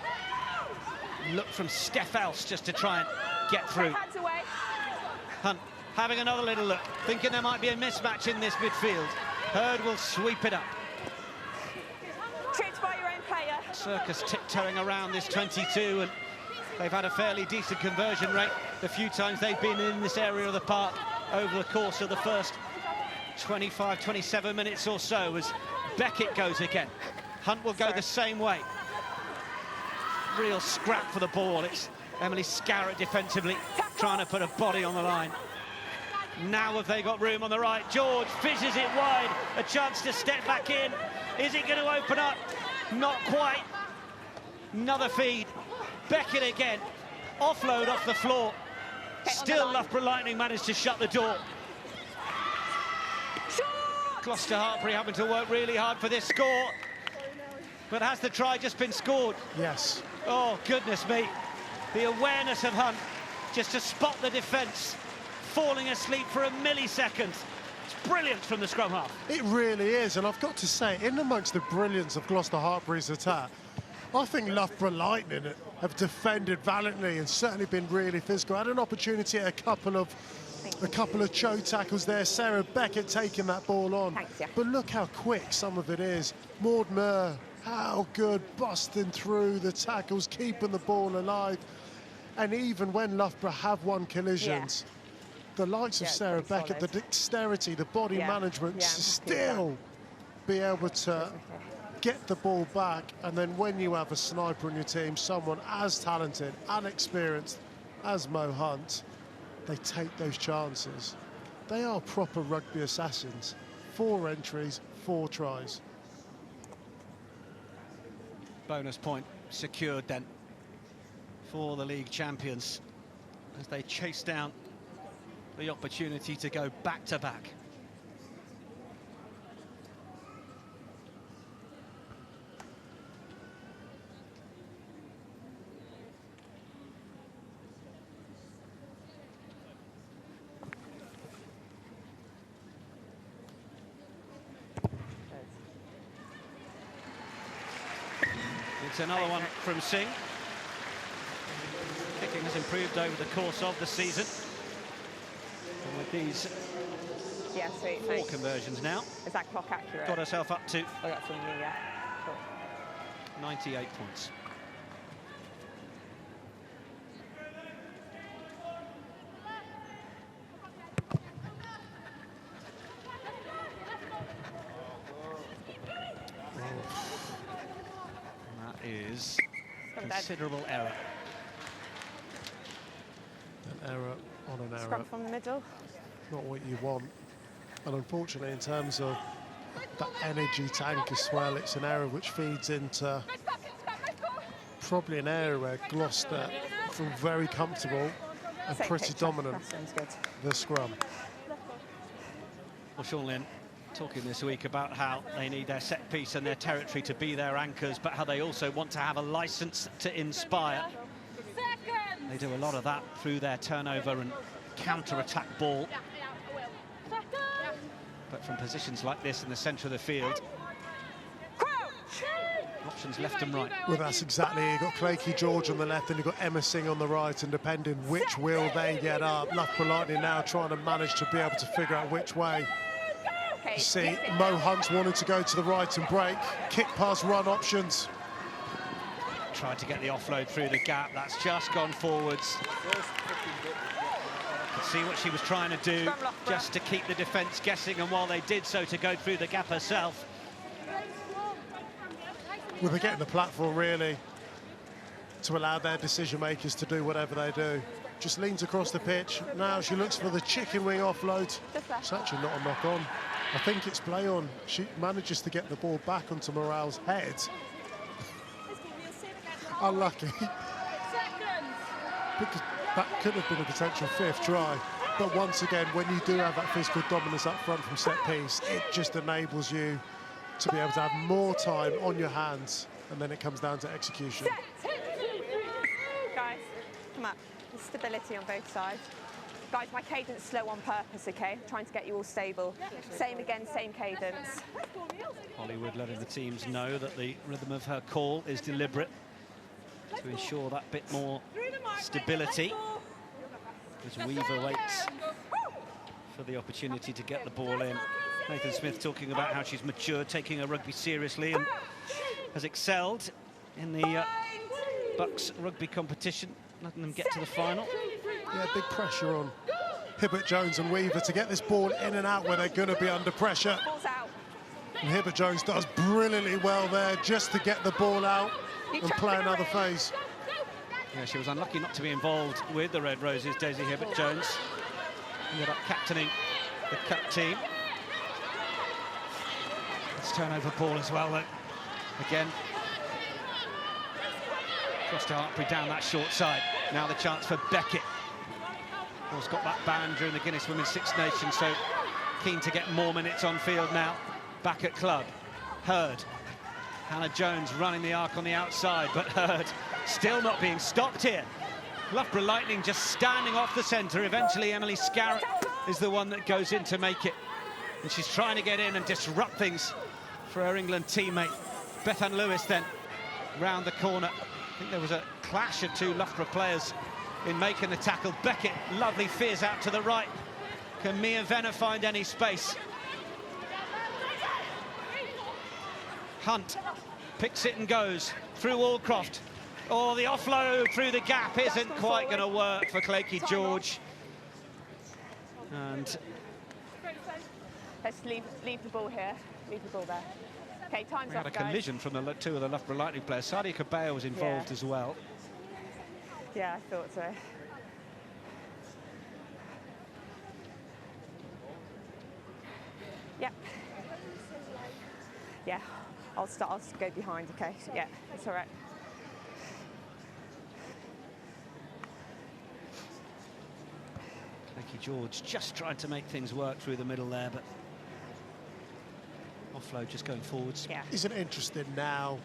Look from Steph Else just to try and get through. Hunt having another little look, thinking there might be a mismatch in this midfield. Hurd will sweep it up. Circus tiptoeing around this 22, and they've had a fairly decent conversion rate the few times they've been in this area of the park over the course of the first 25, 27 minutes or so, as Beckett goes again. Hunt will go the same way. Real scrap for the ball. It's Emily Scarrett defensively trying to put a body on the line. Now have they got room on the right? George fizzes it wide, a chance to step back in. Is it going to open up? Not quite. Another feed. Beckett again. Offload off the floor. Still Loughborough Lightning managed to shut the door. Gloucester-Hartpury having to work really hard for this score. But has the try just been scored? Yes. Oh, goodness me. The awareness of Hunt just to spot the defence, falling asleep for a millisecond. It's brilliant from the scrum half. It really is, and I've got to say, in amongst the brilliance of Gloucester-Hartpury's attack, I think Loughborough Lightning have defended valiantly and certainly been really physical. Had an opportunity at a couple of choke tackles there. Sarah Beckett taking that ball on. But look how quick some of it is. Maud Muir, how good, busting through the tackles, keeping the ball alive. And even when Loughborough have won collisions, the likes of Sarah Beckett, the dexterity, the body management, still be able to get the ball back. And then when you have a sniper on your team, someone as talented and experienced as Mo Hunt, they take those chances. They are proper rugby assassins. 4 entries, 4 tries. Bonus point secured then for the league champions as they chase down the opportunity to go back-to-back. It's another one from Singh. Kicking has improved over the course of the season. And with these Yeah, sweet. 4 conversions now, Is that clock accurate? got herself up to Oh, that's from you, yeah. Cool. 98 points. And that is considerable error. An error on an error. Scrum from the middle. Not what you want. And unfortunately, in terms of that energy tank as well, it's an error which feeds into probably an area where Gloucester feel very comfortable and Same pretty picture. dominant, That sounds good. the scrum. Well, Sean Lynn talking this week about how they need their set piece and their territory to be their anchors, but how they also want to have a license to inspire. They do a lot of that through their turnover and counter-attack ball. But from positions like this in the centre of the field, options left and right. Well, that's exactly it. You've got Claykie George on the left and you've got Emma Singh on the right, and depending which will they get up, Loughborough Lightning now trying to manage to be able to figure out which way. You see Mo Hunt's wanting to go to the right and break. Kick pass run options. Tried to get the offload through the gap. That's just gone forwards. Could see what she was trying to do, just to keep the defence guessing, and while they did so, to go through the gap herself. Well, they're getting the platform, really, to allow their decision makers to do whatever they do. Just leans across the pitch. Now she looks for the chicken wing offload. It's actually not a knock on. I think it's play on. She manages to get the ball back onto Morale's head. Unlucky. Because that could have been a potential 5th try. But once again, when you do have that physical dominance up front from set piece, it just enables you to be able to have more time on your hands, and then it comes down to execution. Guys, come up. There's stability on both sides. Guys, my cadence slow on purpose, okay? I'm trying to get you all stable. Same again, same cadence. Hollywood letting the teams know that the rhythm of her call is deliberate to ensure that bit more stability, as Weaver waits for the opportunity to get the ball in. Nathan Smith talking about how she's matured, taking her rugby seriously, and has excelled in the Bucks rugby competition, letting them get to the final. Yeah, big pressure on Hibbert-Jones and Weaver to get this ball in and out where they're going to be under pressure. And Hibbert-Jones does brilliantly well there just to get the ball out and play another phase. Yeah, she was unlucky not to be involved with the Red Roses, Daisy Hibbert-Jones. Ended up captaining the cup team. It's turnover ball as well, though. Again, Gloucester-Hartpury down that short side. Now the chance for Beckett. Who's got that ban during the Guinness Women's Six Nations, so keen to get more minutes on field now. Back at club. Hurd. Hannah Jones running the arc on the outside, but Hurd still not being stopped here. Loughborough Lightning just standing off the centre. Eventually Emily Scarrett is the one that goes in to make it. And she's trying to get in and disrupt things for her England teammate. Bethan Lewis then round the corner. I think there was a clash of 2 Loughborough players in making the tackle. Beckett, lovely fizz out to the right. Can Mia Venner find any space? Hunt picks it and goes through Allcroft. Oh, the offload through the gap isn't quite going to work for Claykie George. And let's leave the ball here. Leave the ball there. Okay, time's we up, had a guys. collision from the 2 of the Loughborough Lightning players. Sadia Kabea was involved as well. Yeah, I thought so. Yep. Yeah, I'll go behind, okay? Yeah, it's all right. Claykie George just trying to make things work through the middle there, but offload just going forwards. Yeah. Isn't it interesting now?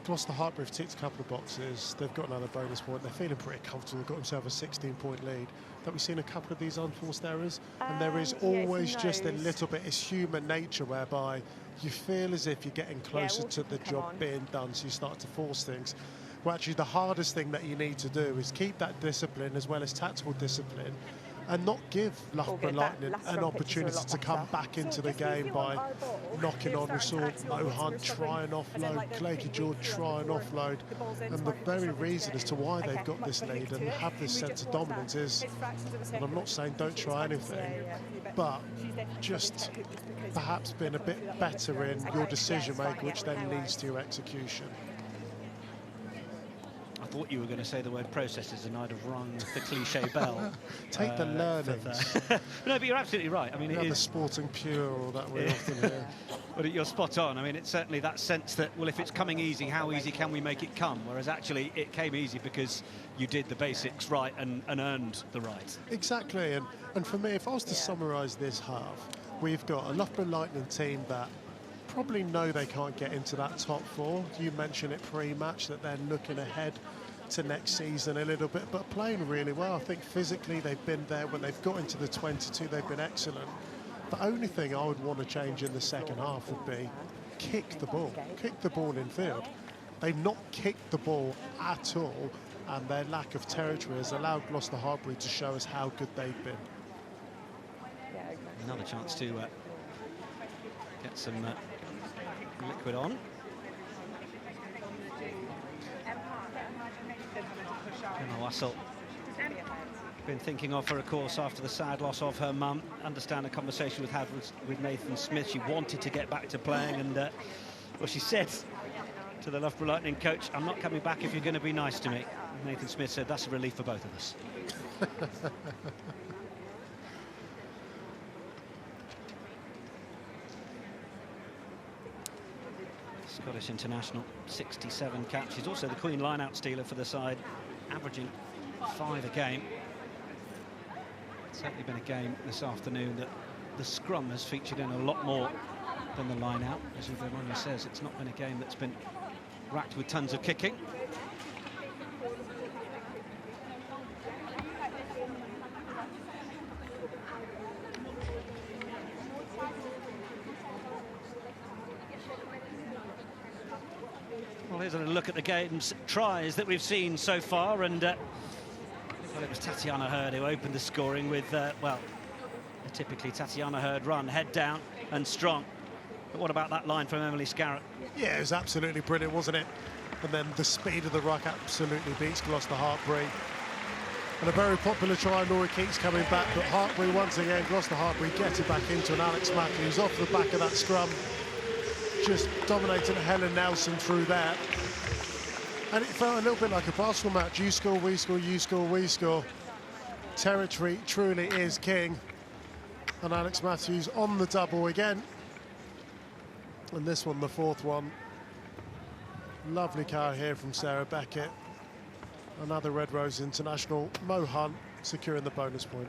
Gloucester-Hartpury have ticked a couple of boxes. They've got another bonus point. They're feeling pretty comfortable. They've got themselves a 16-point lead. That we've seen a couple of these unforced errors, and there is always just a little bit. It's human nature whereby you feel as if you're getting closer to the job on. being done, so you start to force things. Well, actually, the hardest thing that you need to do is keep that discipline as well as tactical discipline, and not give Loughborough Lightning an opportunity to come back into the game by knocking on Resort, Mohan try and offload, Clayton George try and offload. And the very reason as to why they've got this lead and have this sense of dominance is, and I'm not saying don't try anything, but just perhaps being a bit better in your decision making, which then leads to your execution. I thought you were going to say the word processes, and I'd have rung the cliche bell. Take the learnings. No, but you're absolutely right. I mean, it is the sporting pure that we often hear. But you're spot on. I mean, it's certainly that sense that, well, if it's coming easy, how easy can we make it come? Whereas actually it came easy because you did the basics right and earned the right. Exactly. And for me, if I was to summarise this half, we've got a Loughborough Lightning team that probably know they can't get into that top four. You mentioned it pre-match that they're looking ahead to next season a little bit, but playing really well. I think physically they've been there. When they've got into the 22, they've been excellent. The only thing I would want to change in the second half would be kick the ball in field. They've not kicked the ball at all, and their lack of territory has allowed Gloucester-Hartpury to show us how good they've been. Another chance to get some liquid on. Emma Wassell, been thinking of her, of course, after the sad loss of her mum. Understand a conversation we've had with Nathan Smith. She wanted to get back to playing, and well, she said to the Loughborough Lightning coach, "I'm not coming back if you're going to be nice to me." Nathan Smith said, "That's a relief for both of us." Scottish international, 67 caps. She's also the Queen line-out stealer for the side, averaging 5 a game. It's certainly been a game this afternoon that the scrum has featured in a lot more than the line-out. As Uwe says, it's not been a game that's been racked with tons of kicking. Well, here's a look at the game's tries that we've seen so far, and well, it was Tatiana Hurd who opened the scoring with, well, a typically Tatiana Hurd run, head down and strong. But what about that line from Emily Scarrett? Yeah, it was absolutely brilliant, wasn't it? And then the speed of the ruck absolutely beats Gloucester-Hartpury. And a very popular try, Laura Keats coming back, but Hartpury once again, Gloucester-Hartpury get it back into an Alex Matthews off the back of that scrum. Just dominating Helen Nelson through there. And it felt a little bit like a basketball match. You score, we score, you score, we score. Territory truly is king. And Alex Matthews on the double again. And this one, the fourth one. Lovely carry here from Sarah Beckett. Another Red Rose international, Mo Hunt, securing the bonus point.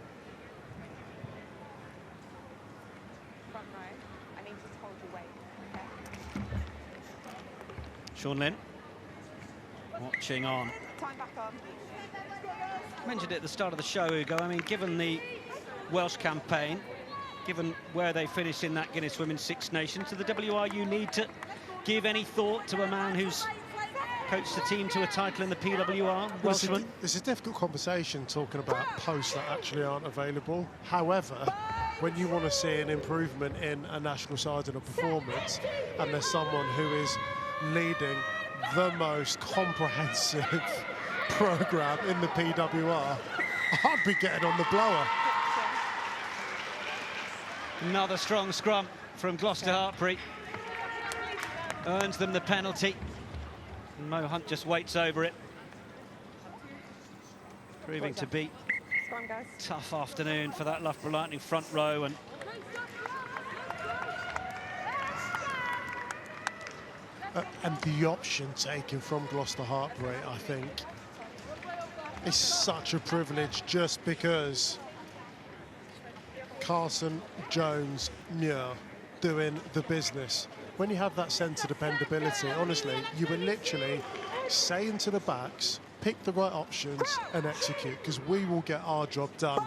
Sean Lynn watching on. Time back on. I mentioned it at the start of the show, Hugo. I mean, given the Welsh campaign, given where they finished in that Guinness Women's Six Nations, do the WRU need to give any thought to a man who's coached the team to a title in the PWR, Welshman? It's a difficult conversation talking about posts that actually aren't available. However, when you want to see an improvement in a national side and a performance, and there's someone who is leading the most comprehensive programme in the PWR, I'd be getting on the blower. Another strong scrum from Gloucester-Hartpury. Earns them the penalty. And Mo Hunt just waits over it. Proving to be a tough afternoon for that Loughborough Lightning front row. And the option taken from Gloucester-Hartpury, I think, is such a privilege, just because Carson, Jones, Muir doing the business. When you have that sense of dependability, honestly, you were literally saying to the backs, pick the right options and execute, because we will get our job done.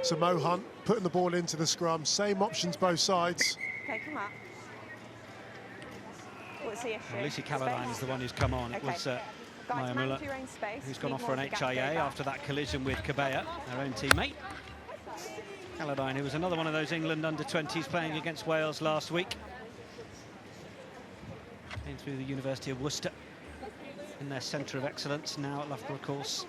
So Mo Hunt putting the ball into the scrum, same options both sides. Okay, come on. What's the issue? Lucy Calladine is the one who's come on. It was Maya Muller, who's gone off for an HIA after that collision with Cabella, her own teammate. Calladine, who was another one of those England under-20s playing against Wales last week. Came through the University of Worcester in their centre of excellence, now at Loughborough course.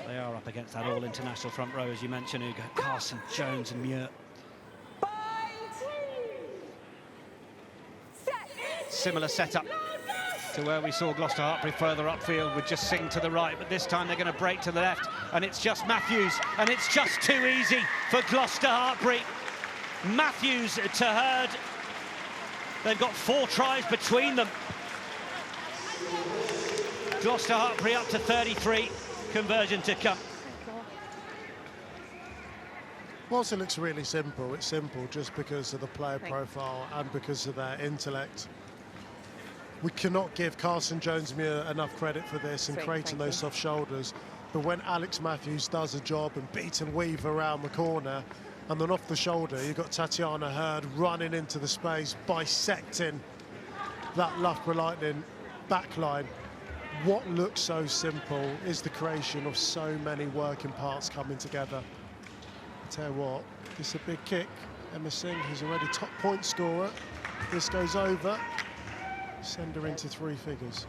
They are up against that all-international front row, as you mentioned, Hugo. Carson, Jones and Muir. Similar setup to where we saw Gloucester-Hartpury further upfield with just Singh to the right, but this time they're going to break to the left, and it's just Matthews, and it's just too easy for Gloucester-Hartpury. Matthews to Hurd. They've got 4 tries between them. Gloucester-Hartpury up to 33. Conversion to come. Whilst it looks really simple, it's simple just because of the player profile and because of their intellect. We cannot give Carson Jones-Muir enough credit for this and creating those soft shoulders. But when Alex Matthews does a job and beat and weave around the corner, and then off the shoulder, you've got Tatiana Hurd running into the space, bisecting that Loughborough Lightning backline. What looks so simple is the creation of so many working parts coming together. I tell you what, it's a big kick. Emma Singh, who's already top point scorer. This goes over. Send her into 3 figures.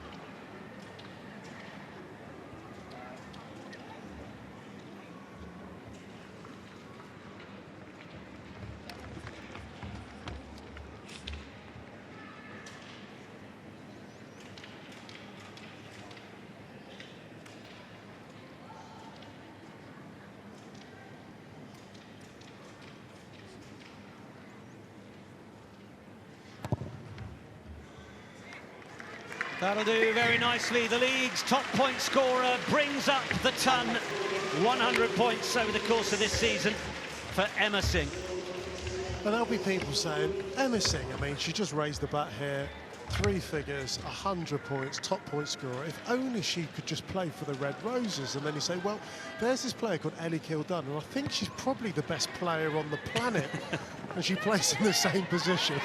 That'll do very nicely. The league's top point scorer brings up the ton. 100 points over the course of this season for Emma Singh. And there'll be people saying, Emma Singh, I mean, she just raised the bat here. 3 figures, 100 points, top point scorer. If only she could just play for the Red Roses. And then you say, well, there's this player called Ellie Kildunn, and I think she's probably the best player on the planet. And she plays in the same position,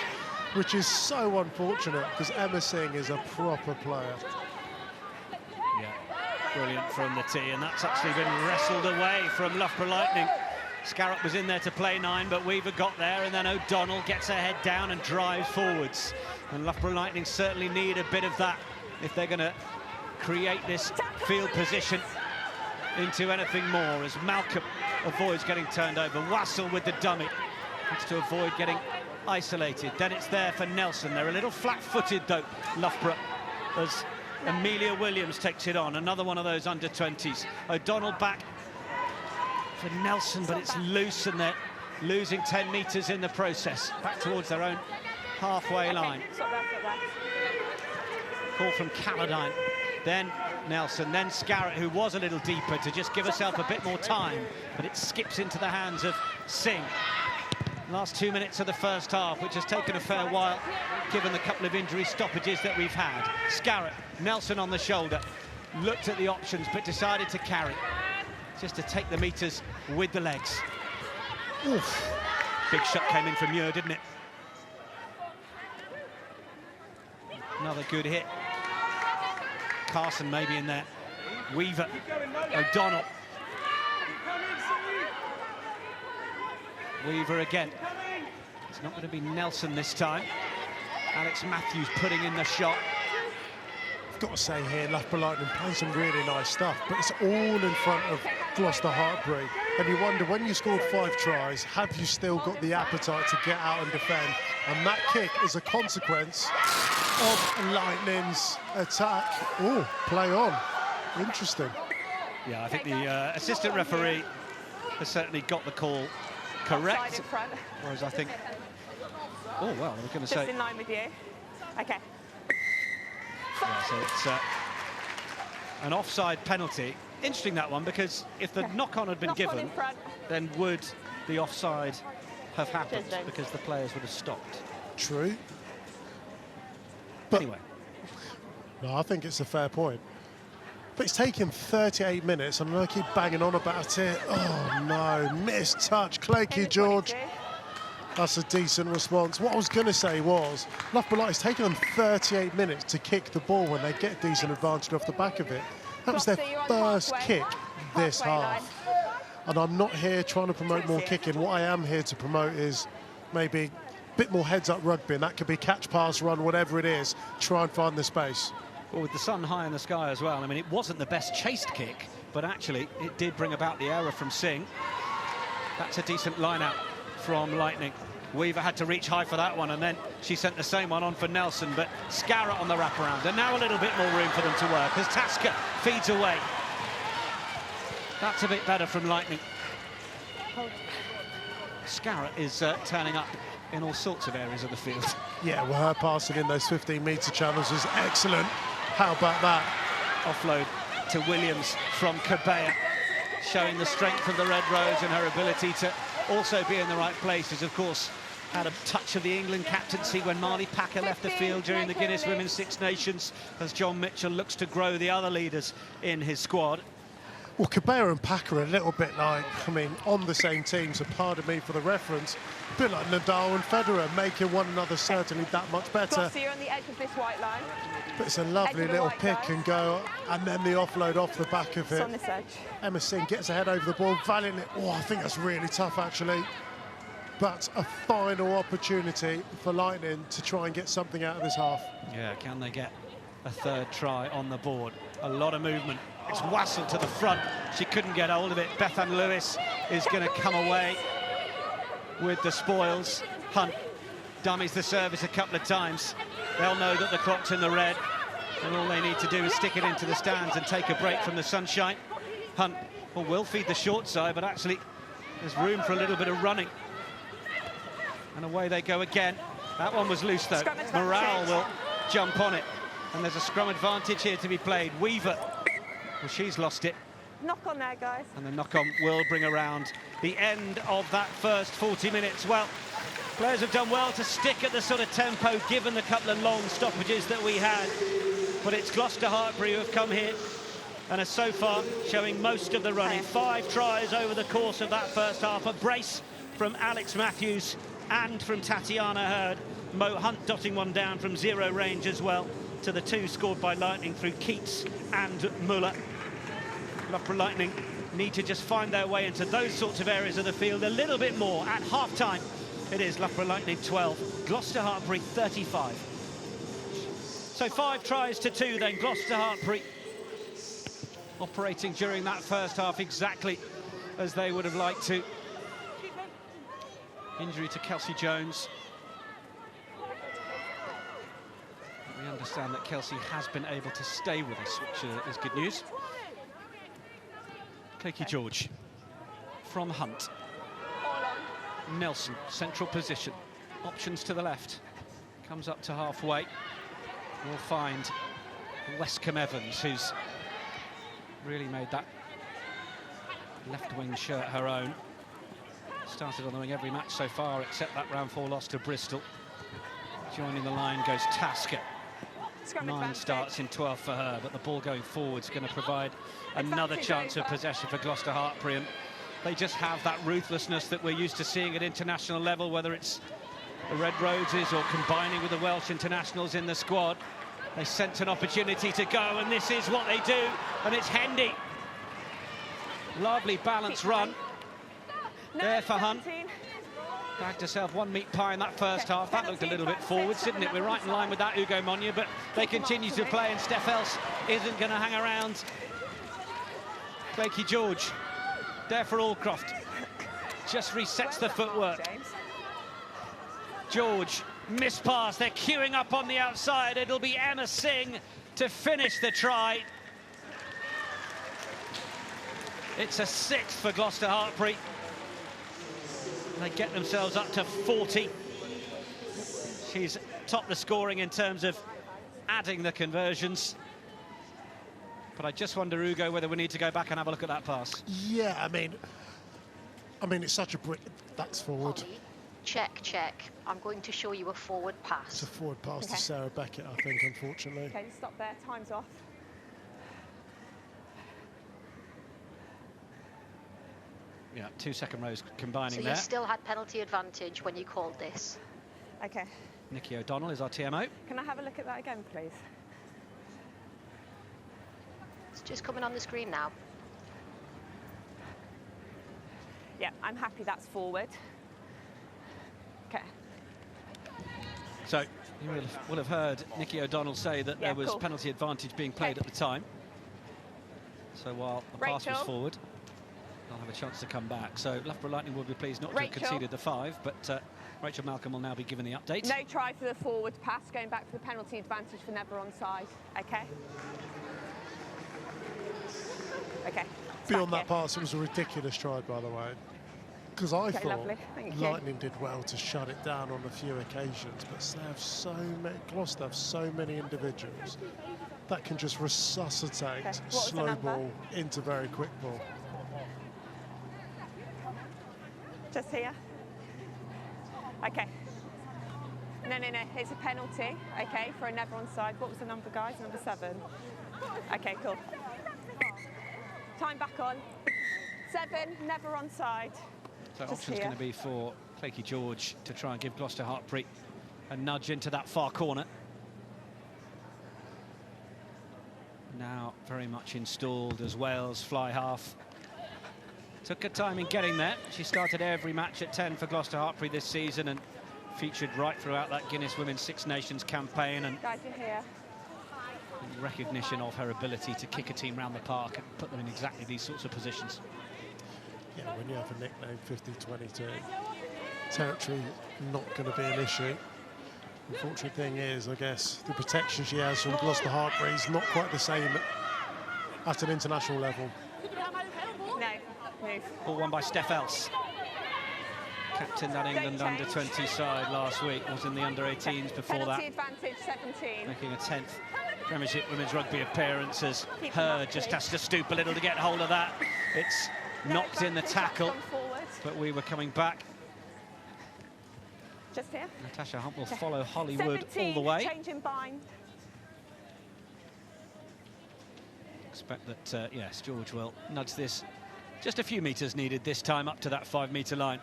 which is so unfortunate because Emma Singh is a proper player. Yeah, brilliant from the tee, and that's actually been wrestled away from Loughborough Lightning. Scarrett was in there to play 9, but Weaver got there, and then O'Donnell gets her head down and drives forwards. And Loughborough Lightning certainly need a bit of that if they're going to create this field position into anything more, as Malcolm avoids getting turned over. Wassell with the dummy. Needs to avoid getting isolated. Then it's there for Nelson. They're a little flat-footed, though, Loughborough, as Amelia Williams takes it on. Another one of those under-20s. O'Donnell back for Nelson, but it's loose, and they're losing 10 metres in the process. Back towards their own halfway line. Call from Calladine. Then Nelson, then Scarrett, who was a little deeper to just give herself a bit more time, but it skips into the hands of Singh. Last 2 minutes of the first half, which has taken a fair while, given the couple of injury stoppages that we've had. Scarrett, Nelson on the shoulder, looked at the options, but decided to carry, just to take the metres with the legs. Oof. Big shot came in from Muir, didn't it? Another good hit. Carson maybe in there. Weaver, O'Donnell. Weaver again. It's not going to be Nelson this time. Alex Matthews putting in the shot. I've got to say here, Loughborough Lightning playing some really nice stuff, but it's all in front of Gloucester-Hartpury. And you wonder, when you scored 5 tries, have you still got the appetite to get out and defend? And that kick is a consequence of Lightning's attack. Oh, play on. Interesting. Yeah, I think the assistant referee has certainly got the call correct. Whereas I think... Oh, well, I was going to say... Just in line with you. OK. Yeah, so it's an offside penalty. Interesting, that one, because if the knock-on had been given, then would the offside have happened? Because the players would have stopped. True. But anyway. No, I think it's a fair point. But it's taken 38 minutes, and I keep banging on about it. Oh, no, missed touch. Clanky George That's a decent response. What I was going to say was, Loughborough Lightning, it's taken them 38 minutes to kick the ball when they get decent advantage off the back of it. That was their first kick this half. And I'm not here trying to promote more kicking. What I am here to promote is maybe a bit more heads-up rugby, and that could be catch, pass, run, whatever it is. Try and find the space. Well, with the sun high in the sky as well, I mean, it wasn't the best chased kick, but actually it did bring about the error from Singh. That's a decent line-out from Lightning. Weaver had to reach high for that one, and then she sent the same one on for Nelson, but Scarrett on the wraparound, and now a little bit more room for them to work as Tasker feeds away. That's a bit better from Lightning. Scarrett is turning up in all sorts of areas of the field. Yeah, well, her passing in those 15-metre channels was excellent. How about that? Offload to Williams from Cabea, showing the strength of the Red Rose and her ability to also be in the right places. Of course, had a touch of the England captaincy when Marnie Packer left the field during the Guinness Women's Six Nations, as John Mitchell looks to grow the other leaders in his squad. Well, Cabea and Packer are a little bit like, I mean, on the same team, so pardon me for the reference, a bit like Nadal and Federer, making one another certainly that much better. Gloucester, you're on the edge of this white line. But it's a lovely little pick and go, and then the offload off the back of it. It's on this edge. Emma Singh gets ahead over the ball, valiantly. Oh, I think that's really tough, actually. But a final opportunity for Lightning to try and get something out of this half. Yeah, can they get a third try on the board? A lot of movement. It's Wassell to the front. She couldn't get hold of it. Bethan Lewis is going to come away with the spoils. Hunt dummies the service a couple of times. They'll know that the clock's in the red, and all they need to do is stick it into the stands and take a break from the sunshine. Hunt will feed the short side, but actually there's room for a little bit of running. And away they go again. That one was loose, though. Morale will jump on it. And there's a scrum advantage here to be played. Weaver, well, she's lost it. Knock on there, guys. And the knock-on will bring around the end of that first 40 minutes. Well, players have done well to stick at the sort of tempo, given the couple of long stoppages that we had. But it's Gloucester-Hartpury who have come here and are so far showing most of the running. 5 tries over the course of that first half. A brace from Alex Matthews and from Tatiana Hurd. Mo Hunt dotting one down from 0 range as well, to the 2 scored by Lightning through Keats and Muller. Loughborough Lightning need to just find their way into those sorts of areas of the field a little bit more. At half-time, it is Loughborough Lightning 12, Gloucester-Hartpury 35. So 5 tries to 2 then. Gloucester-Hartpury operating during that first half exactly as they would have liked to. Injury to Kelsey Jones. We understand that Kelsey has been able to stay with us, which is good news. Cakey George from Hunt. Nelson, central position. Options to the left. Comes up to halfway. We'll find Westcombe Evans, who's really made that left wing shirt her own. Started on the wing every match so far, except that round 4 loss to Bristol. Joining the line goes Tasker. 9 starts in 12 for her, but the ball going forward is going to provide another chance of possession for Gloucester-Hartpury. And they just have that ruthlessness that we're used to seeing at international level, whether it's the Red Roses or combining with the Welsh internationals in the squad. They sent an opportunity to go, and this is what they do, and it's Hendy. Lovely balanced run there for Hunt. Bagged herself 1 meat pie in that first half. That looked a little bit forwards, didn't it? We're right in line with that Ugo Monya, but they continue to play, and Steph Else isn't going to hang around. Cakey George there for Allcroft. Just resets the footwork. George, miss pass. They're queuing up on the outside. It'll be Emma Singh to finish the try. It's a 6th for Gloucester-Hartpury. They get themselves up to 40. She's topped the scoring in terms of adding the conversions. But I just wonder, Ugo, whether we need to go back and have a look at that pass. Yeah, I mean, it's such a that's forward. Holly, check. I'm going to show you a forward pass. It's a forward pass to Sarah Beckett, I think, unfortunately. Okay, stop there. Time's off. Yeah, Yeah, 2 second rows combining So there. you still had penalty advantage when you called this. Okay. Nikki O'Donnell is our TMO. Can I have a look at that again, please? It's just coming on the screen now. Yeah, I'm happy that's forward. Okay. So you will have heard Nikki O'Donnell say that Yeah, there was cool. penalty advantage being played at the time. So while the pass was Rachel. forward, they'll have a chance to come back. So Loughborough Lightning will be pleased not to have Rachel. conceded the 5, but Rachel Malcolm will now be given the update. No try for the forward pass, going back for the penalty advantage for never onside. Okay. Okay. Beyond that pass, it was a ridiculous try, by the way. Because I Okay, thought lovely. Thank you. Lightning did well to shut it down on a few occasions, but they have so many, Gloucester have so many individuals that can just resuscitate Okay, what was the slow number? ball into very quick ball. Just here. Okay. No, it's a penalty, okay, for a never onside. What was the number, guys? Number 7. Okay, cool. Time back on. 7, never onside. So Just option's here. going to be for Claky George to try and give Gloucester-Hartpury a nudge into that far corner. Now very much installed as Wales fly half. Took her time in getting there. She started every match at 10 for Gloucester-Hartpury this season and featured right throughout that Guinness Women's Six Nations campaign, and Guys, you're here. recognition of her ability to kick a team round the park and put them in exactly these sorts of positions. Yeah, when you have a nickname 50-22, territory not going to be an issue. Unfortunate thing is, I guess, the protection she has from Gloucester-Hartpury is not quite the same at an international level. No, move. Ball won by Steph Else. Captain that England Don't change. under-20 side last week, was in the under-18s before Penalty that, advantage, 17. making a 10th Premiership Women's Rugby appearance as Keep them her up, just please. has to stoop a little to get hold of that. It's No knocked in the advantage, tackle, that's gone forward. but we were coming back. Just here. Natasha Hunt will follow Hollywood 17, all the way. change in bind. Expect that, yes, George will nudge this. Just a few metres needed this time up to that 5-metre line.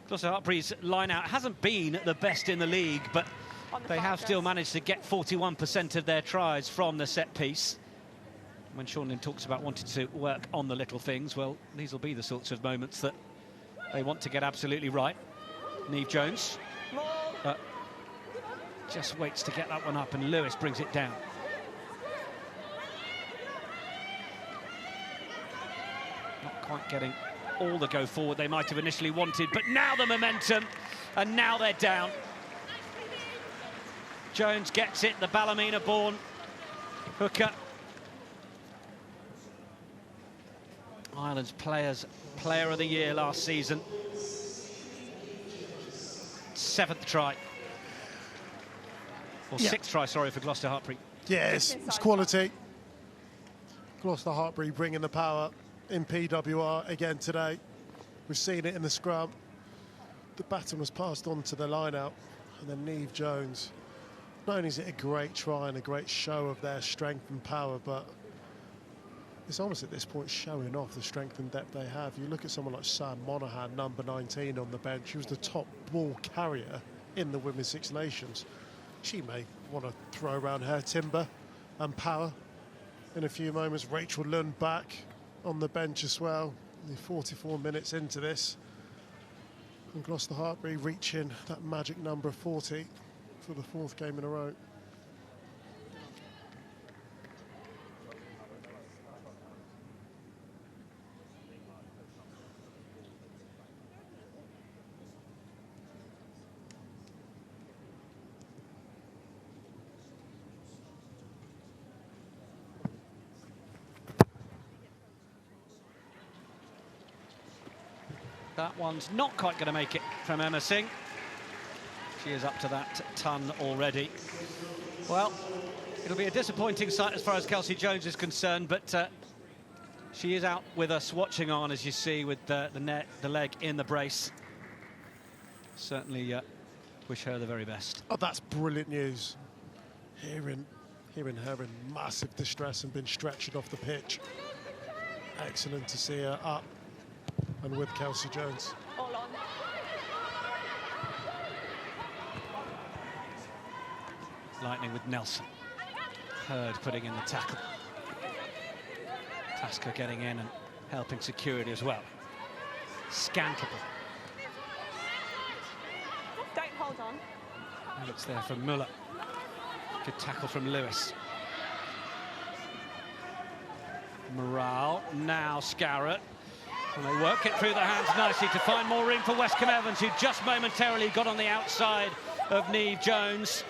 Gloucester-Hartpury's line-out hasn't been the best in the league, but On the they have far still post. managed to get 41% of their tries from the set piece. When Sean Lynn talks about wanting to work on the little things, well, these will be the sorts of moments that they want to get absolutely right. Niamh Jones More. just waits to get that one up, and Lewis brings it down. Not quite getting all the go forward they might have initially wanted, but now the momentum, and now they're down. Jones gets it, the Ballymena-born hooker. Ireland's player of the year last season. 7th try. Or Yeah. 6th try, sorry, for Gloucester-Hartpury. Yes, it's quality. Gloucester-Hartpury bringing the power in PWR again today. We've seen it in the scrum. The baton was passed on to the line-out, and then Niamh Jones. Not only is it a great try and a great show of their strength and power, but it's almost at this point showing off the strength and depth they have. You look at someone like Sam Monaghan, number 19 on the bench. She was the top ball carrier in the Women's Six Nations. She may want to throw around her timber and power in a few moments. Rachel Lund back on the bench as well. Only 44 minutes into this. And Gloucester-Hartpury reaching that magic number of 40 for the 4th game in a row. That one's not quite going to make it from Emma Singh. She is up to that ton already. Well, it'll be a disappointing sight as far as Kelsey Jones is concerned, but she is out with us watching on, as you see, with the leg in the brace. Certainly wish her the very best. Oh, that's brilliant news. Hearing her in massive distress and been stretched off the pitch. Excellent to see her up and with Kelsey Jones. All on. Lightning with Nelson. Hurd putting in the tackle. Tasker getting in and helping security as well. Scantable. Don't hold on. And it's there for Muller. Good tackle from Lewis. Morale, now Scarrett. And they work it through the hands nicely to find more room for Westcombe Evans, who just momentarily got on the outside of Niamh Jones.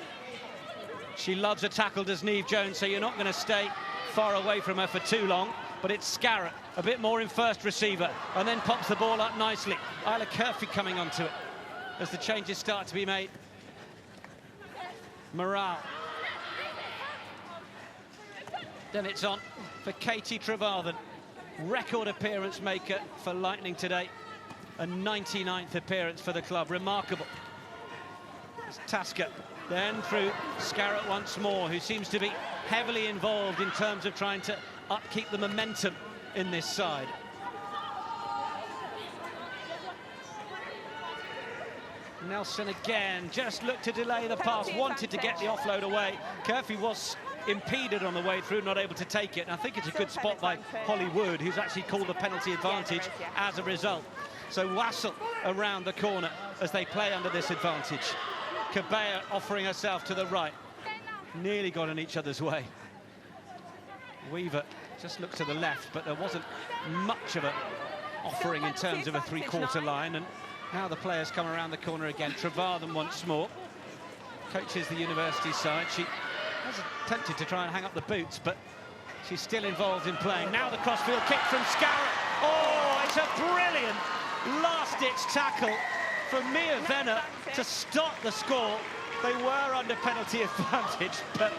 She loves a tackle, does Niamh Jones, so you're not going to stay far away from her for too long. But it's Scarrett, a bit more in first receiver, and then pops the ball up nicely. Isla Curfew coming onto it as the changes start to be made. Morale. Then it's on for Katie Trevarthen, record appearance maker for Lightning today, a 99th appearance for the club, remarkable. It's Tasker, then through Scarrett once more, who seems to be heavily involved in terms of trying to upkeep the momentum in this side. Nelson again, just looked to delay the pass, wanted to get the offload away. Curfew was impeded on the way through, not able to take it. And I think it's a good spot by Holly Wood, who's actually called the penalty advantage as a result. So Wassell around the corner as they play under this advantage. Cabea offering herself to the right. Nearly got in each other's way. Weaver just looked to the left, but there wasn't much of an offering in terms of a three-quarter line. And now the players come around the corner again. Trevarthen once more. Coaches the university side. She was tempted to try and hang up the boots, but she's still involved in playing. Now the crossfield kick from Scarrett. Oh, it's a brilliant last-ditch tackle from Mia Venner to stop the score. They were under penalty advantage, but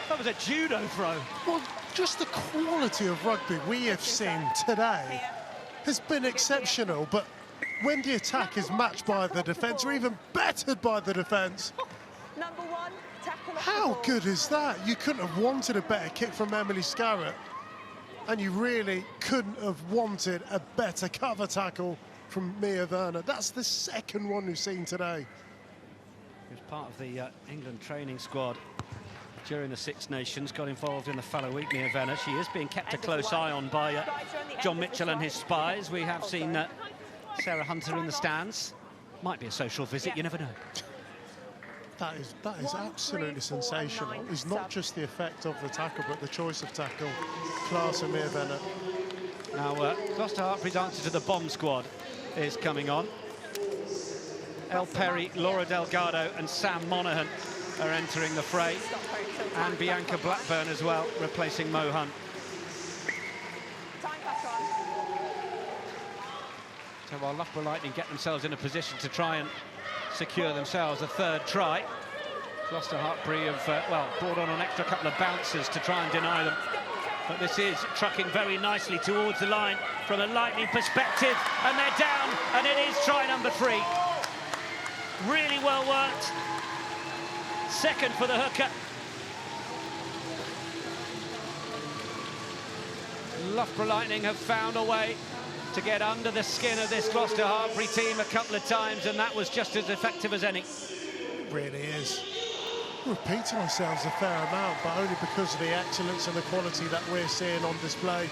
that was a judo throw. Well, just the quality of rugby we have seen today has been exceptional, but when the attack is matched by the defence, or even bettered by the defence, Number one, tackle. how good is that? You couldn't have wanted a better kick from Emily Scarrett, and you really couldn't have wanted a better cover tackle from Mia Werner. That's the second one we've seen today. He was part of the England training squad during the Six Nations, got involved in the fellow week, Mia Werner. She is being kept a close eye on by John Mitchell and his spies. We have seen Sarah Hunter in the stands. Might be a social visit, you never know. That is absolutely sensational. It's not just the effect of the tackle, but the choice of tackle. Class of Mia Werner. Now, Gloucester-Hartpury's answer to the bomb squad is coming on. Elle Perry, Laura Delgado and Sam Monaghan are entering the fray. And Bianca Blackburn as well, replacing Mo Hunt. So while Loughborough Lightning get themselves in a position to try and secure themselves a third try, Gloucester-Hartpury have, well, brought on an extra couple of bouncers to try and deny them. But this is trucking very nicely towards the line from a Lightning perspective, and they're down, and it is try number 3. Really well worked. Second for the hooker. Loughborough Lightning have found a way to get under the skin of this Gloucester-Hartpury team a couple of times, and that was just as effective as any. It really is. We're repeating ourselves a fair amount, but only because of the excellence and the quality that we're seeing on display.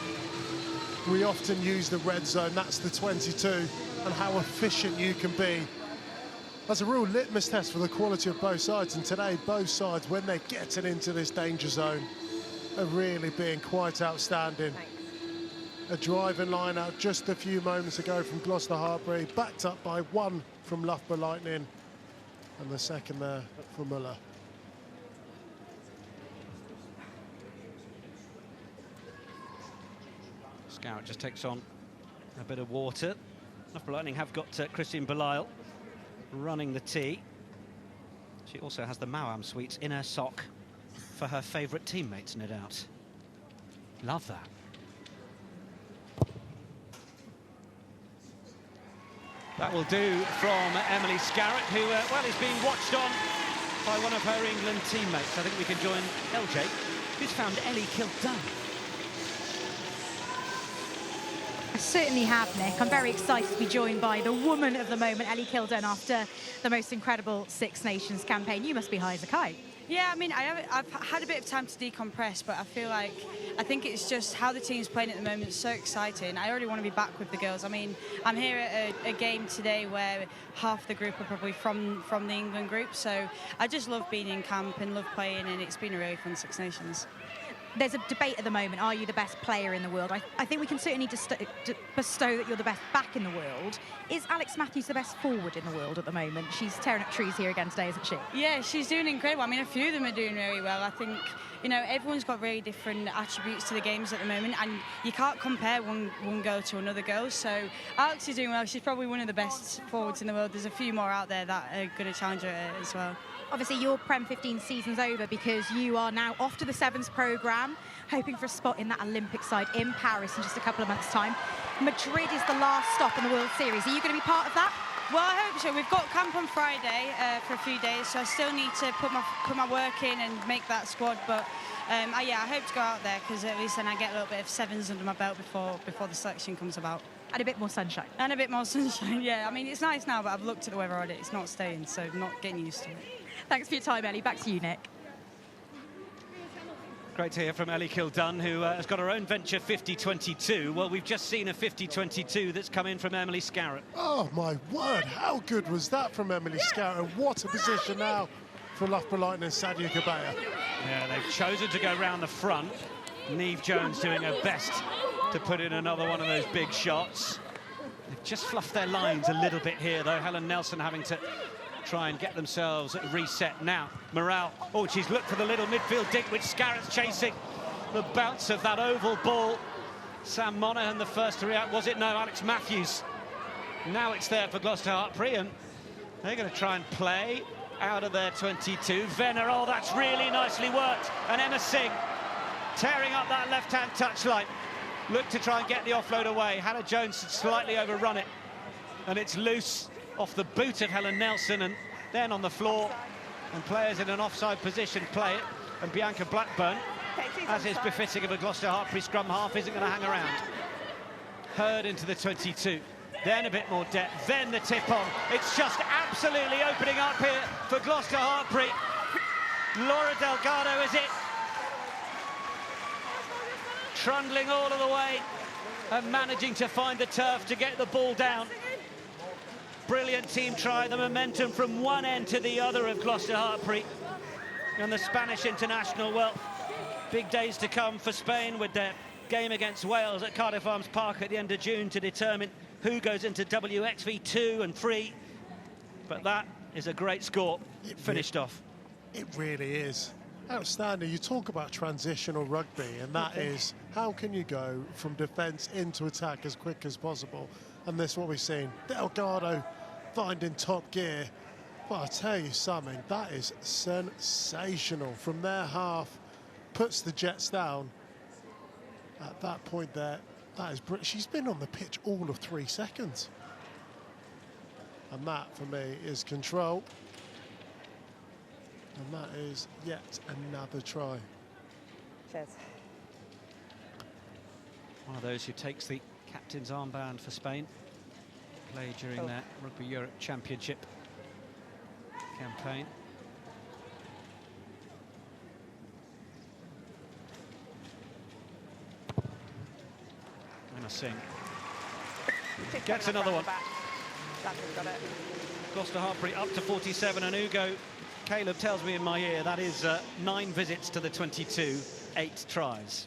We often use the red zone, that's the 22, and how efficient you can be. That's a real litmus test for the quality of both sides, and today both sides, when they're getting into this danger zone, are really being quite outstanding. A driving line out just a few moments ago from Gloucester-Hartpury, backed up by one from Loughborough Lightning, and the second there for Muller. Scarrett just takes on a bit of water. Loughborough Lightning have got Christine Belisle running the tee. She also has the Mawam sweets in her sock for her favourite teammates, no doubt. Love that. That will do from Emily Scarrett, who, well, is being watched on by one of her England teammates. I think we can join LJ, who's found Ellie Kildare. I certainly have, Nick. I'm very excited to be joined by the woman of the moment, Ellie Kildun, after the most incredible Six Nations campaign. You must be high as a kite. Yeah, I mean, I've had a bit of time to decompress, but I think it's just how the team's playing at the moment is so exciting. I already want to be back with the girls. I mean, I'm here at a game today where half the group are probably from the England group, so I just love being in camp and love playing, and it's been a really fun Six Nations. There's a debate at the moment, are you the best player in the world? I think we can certainly bestow that you're the best back in the world. Is Alex Matthews the best forward in the world at the moment? She's tearing up trees here again today, isn't she? Yeah, she's doing incredible. I mean, a few of them are doing really well. I think, you know, everyone's got really different attributes to the games at the moment, and you can't compare one girl to another girl. So Alex is doing well. She's probably one of the best forwards in the world. There's a few more out there that are going to challenge her as well. Obviously, your Prem 15 season's over because you are now off to the Sevens programme, hoping for a spot in that Olympic side in Paris in just a couple of months' time. Madrid is the last stop in the World Series. Are you going to be part of that? Well, I hope so. We've got camp on Friday for a few days, so I still need to put my work in and make that squad. But yeah, I hope to go out there because at least then I get a little bit of sevens under my belt before the selection comes about. And a bit more sunshine. And a bit more sunshine, yeah. I mean, it's nice now, but I've looked at the weather already. It's not staying, so I'm not getting used to it. Thanks for your time, Ellie. Back to you, Nick. Great to hear from Ellie Kildun, who has got her own venture 50-22. Well, we've just seen a 50-22 that's come in from Emily Scarrett. Oh, my word. How good was that from Emily Scarrett? What a position now for Loughborough Lightning and Sadia Kabaya. Yeah, they've chosen to go round the front. Neve Jones doing her best to put in another one of those big shots. They've just fluffed their lines a little bit here, though. Helen Nelson having to try and get themselves reset now. Morale, oh, she's looked for the little midfield dig, which Scarrett's chasing. The bounce of that oval ball. Sam Monaghan the first to react. Was it? No, Alex Matthews. Now it's there for Gloucester-Hartpury, and they're going to try and play out of their 22. Venner, oh, that's really nicely worked. And Emma Singh tearing up that left-hand touchline. Looked to try and get the offload away. Hannah Jones had slightly overrun it, and it's loose off the boot of Helen Nelson, and then on the floor, and players in an offside position play it, and Bianca Blackburn, as is befitting of a Gloucester-Hartpury scrum half, isn't going to hang around. Hurd into the 22, then a bit more depth, then the tip on. It's just absolutely opening up here for Gloucester-Hartpury. Laura Delgado is it. Trundling all of the way and managing to find the turf to get the ball down. Brilliant team try, the momentum from one end to the other of Gloucester-Hartpury. And the Spanish international, well, big days to come for Spain with their game against Wales at Cardiff Arms Park at the end of June to determine who goes into WXV 2 and 3. But that is a great score, finished off. It really is. Outstanding. You talk about transitional rugby, and that is how can you go from defence into attack as quick as possible. And this is what we've seen. Delgado finding top gear. But I'll tell you something, that is sensational. From their half, puts the Jets down. At that point there, that is brilliant. She's been on the pitch all of 3 seconds. And that, for me, is control. And that is yet another try. Cheers. One of those who takes the captain's armband for Spain. Played during their Rugby Europe Championship campaign. Emma Singh gets another one. Got it. Gloucester-Hartpury up to 47, and Ugo Caleb tells me in my ear that is 9 visits to the 22, 8 tries.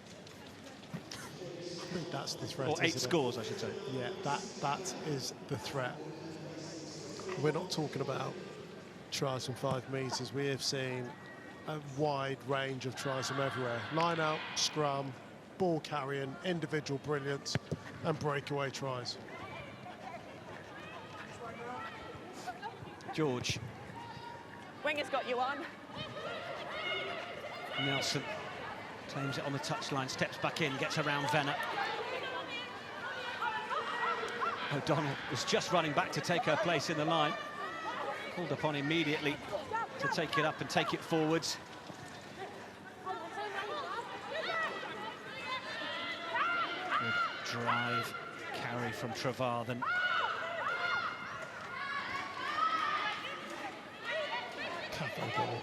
I think that's the threat. Or 8 scores, I should say. Yeah, that is the threat. We're not talking about tries from 5 metres. We have seen a wide range of tries from everywhere. Line out, scrum, ball carrying, individual brilliance, and breakaway tries. George. Winger's got you on. Nelson claims it on the touchline, steps back in, gets around Venner. O'Donnell was just running back to take her place in the line. Called upon immediately to take it up and take it forwards. Good drive, carry from Trevathan.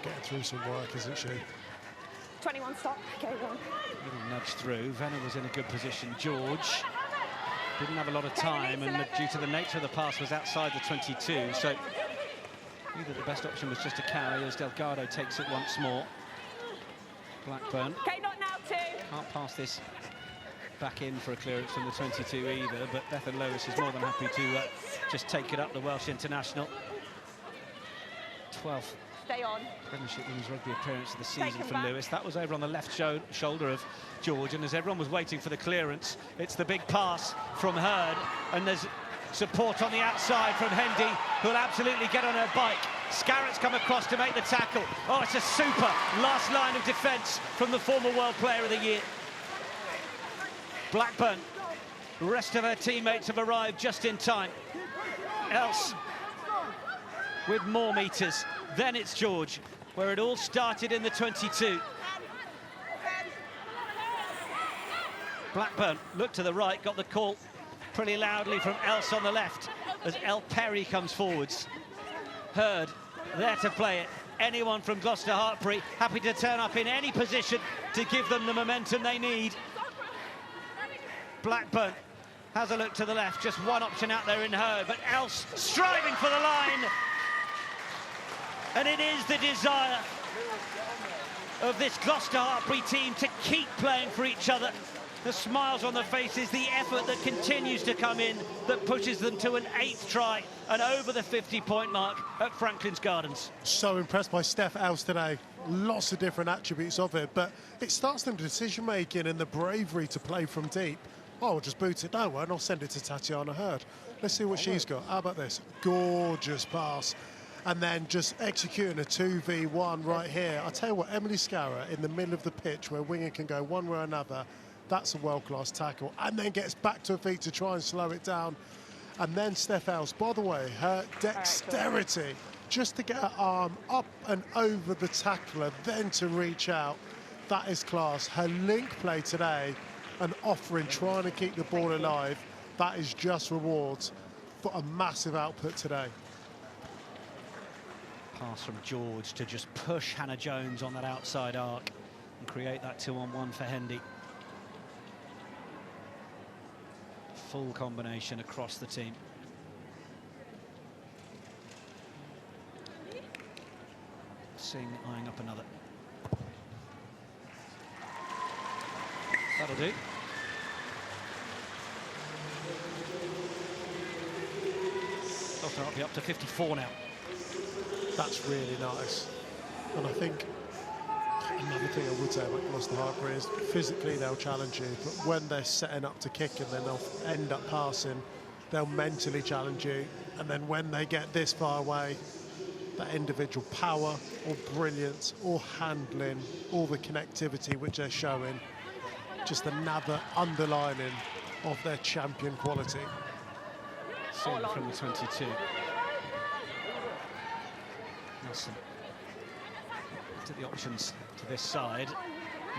Getting through some work, isn't she? 21 stop. Okay, one. Little nudge through. Venner was in a good position. George didn't have a lot of time, and due to the nature of the pass was outside the 22, so either the best option was just a carry as Delgado takes it once more. Blackburn Okay, not now, two. can't pass this back in for a clearance from the 22 either, but Bethan Lewis is more than happy to just take it up, the Welsh international. 12th Stay on. Premiership Women's Rugby appearance of the season for Lewis. That was over on the left shoulder of George, and as everyone was waiting for the clearance, it's the big pass from Hurd, and there's support on the outside from Hendy, who'll absolutely get on her bike. Scarrett's come across to make the tackle. Oh, it's a super last line of defence from the former World Player of the Year. Blackburn, the rest of her teammates have arrived just in time. Else with more metres. Then it's George, where it all started in the 22. Blackburn looked to the right, got the call pretty loudly from Else on the left as El Perry comes forwards. Hurd there to play it. Anyone from Gloucester-Hartpury happy to turn up in any position to give them the momentum they need. Blackburn has a look to the left, just one option out there in Hurd, but Else striving for the line. And it is the desire of this Gloucester-Hartpury team to keep playing for each other. The smiles on their faces, the effort that continues to come in, that pushes them to an 8th try and over the 50-point mark at Franklin's Gardens. So impressed by Steph Else today. Lots of different attributes of it, but it starts them decision-making and the bravery to play from deep. Oh, I'll just boot it nowhere and I'll send it to Tatiana Hurd. Let's see what she's got. How about this? Gorgeous pass. And then just executing a 2v1 right here. I tell you what, Emily Scarrett in the middle of the pitch where winger can go one way or another, that's a world-class tackle. And then gets back to her feet to try and slow it down. And then Steph Else, by the way, her dexterity, just to get her arm up and over the tackler, then to reach out, that is class. Her link play today, and offering, trying to keep the ball alive, that is just rewards for a massive output today. Pass from George to just push Hannah Jones on that outside arc and create that 2-on-1 for Hendy. Full combination across the team. Singh eyeing up another. That'll do. Gloucester up to 54 now. That's really nice. And I think another thing I would say about Gloucester-Hartpury is physically they'll challenge you, but when they're setting up to kick and then they'll end up passing, they'll mentally challenge you. And then when they get this far away, that individual power or brilliance or handling or the connectivity which they're showing, just another underlining of their champion quality. Singh from the 22. Nelson looked at the options to this side.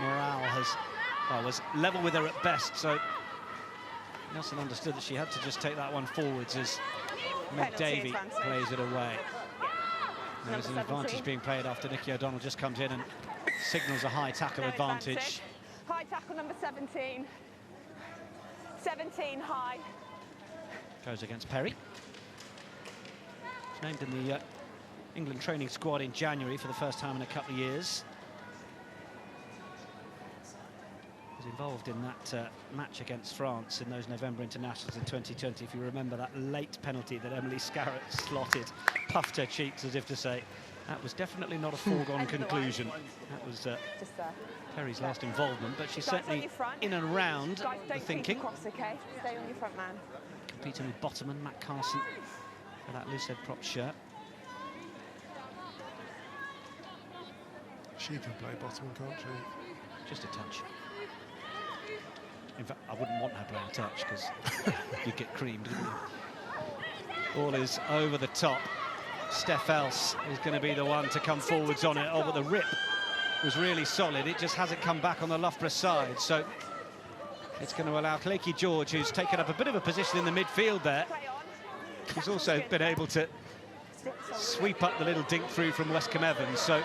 Morale was level with her at best, so Nelson understood that she had to just take that one forwards as Meg Davey plays it away. There's an advantage being played after Nikki O'Donnell just comes in and signals a high tackle advantage. High tackle number 17. 17 high. Goes against Perry. She's named in the England training squad in January for the first time in a couple of years. Was involved in that match against France in those November internationals in 2020. If you remember that late penalty that Emily Scarrett slotted, puffed her cheeks as if to say, that was definitely not a foregone conclusion. That was Perry's last involvement, but she's certainly in and around the thinking. Across, okay? Stay on your front, man. Competing with Bottomman, Matt Carson, for that loose head prop shirt. She can play Bottomman, can't she? Just a touch. In fact, I wouldn't want her playing a touch because you'd get creamed, wouldn't you? Ball is over the top. Steph Else is going to be the one to come forwards on it. Oh, but the rip was really solid. It just hasn't come back on the Loughborough side. So It's going to allow Lakey George, who's taken up a bit of a position in the midfield there. He's also been able to sweep up the little dink through from Westcombe Evans. So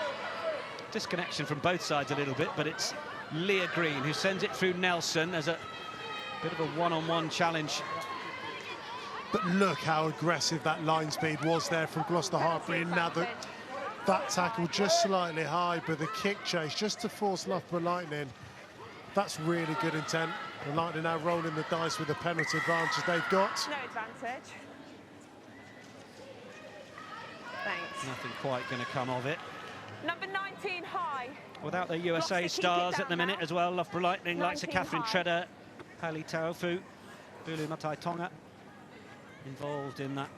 disconnection from both sides a little bit, but it's Leah Green who sends it through Nelson as a bit of a one-on-one challenge. But look how aggressive that line speed was there from Gloucester-Hartpury. And now that tackle just slightly high, but the kick chase just to force Loughborough Lightning. That's really good intent. The Lightning now rolling the dice with the penalty advantage they've got. No advantage. Thanks. Nothing quite going to come of it. Number 19 high. Without the USA stars at the minute as well, Loughborough Lightning, likes of Catherine Tredder, Pali Taufu, Bulu Matai Tonga, involved in that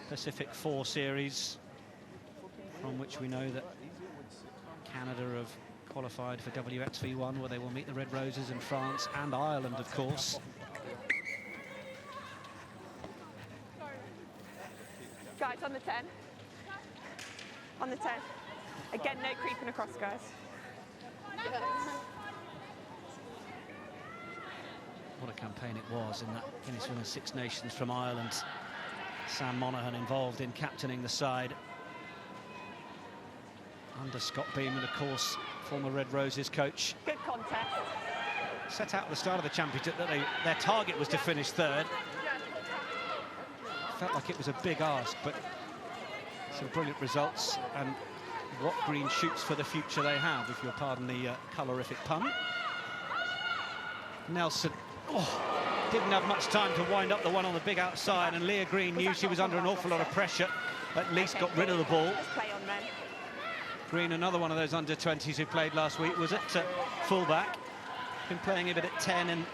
Pacific 4 series, from which we know that Canada have qualified for WXV1, where they will meet the Red Roses in France and Ireland, of course. Guys, on the 10. On the 10. Again, no creeping across, guys. What a campaign it was in that Guinness Women's Six Nations from Ireland. Sam Monaghan involved in captaining the side. Under Scott Beeman, of course, former Red Roses coach. Good contest. Set out at the start of the championship that their target was to finish third. Felt like it was a big ask, but some brilliant results, and what green shoots for the future they have, if you'll pardon the colorific pun. Nelson didn't have much time to wind up the one on the big outside, and Leah Green knew she was under an awful lot of pressure, at least got rid of the ball. Play on then. Green, another one of those under-20s who played last week, was at full-back. Been playing a bit at 10 in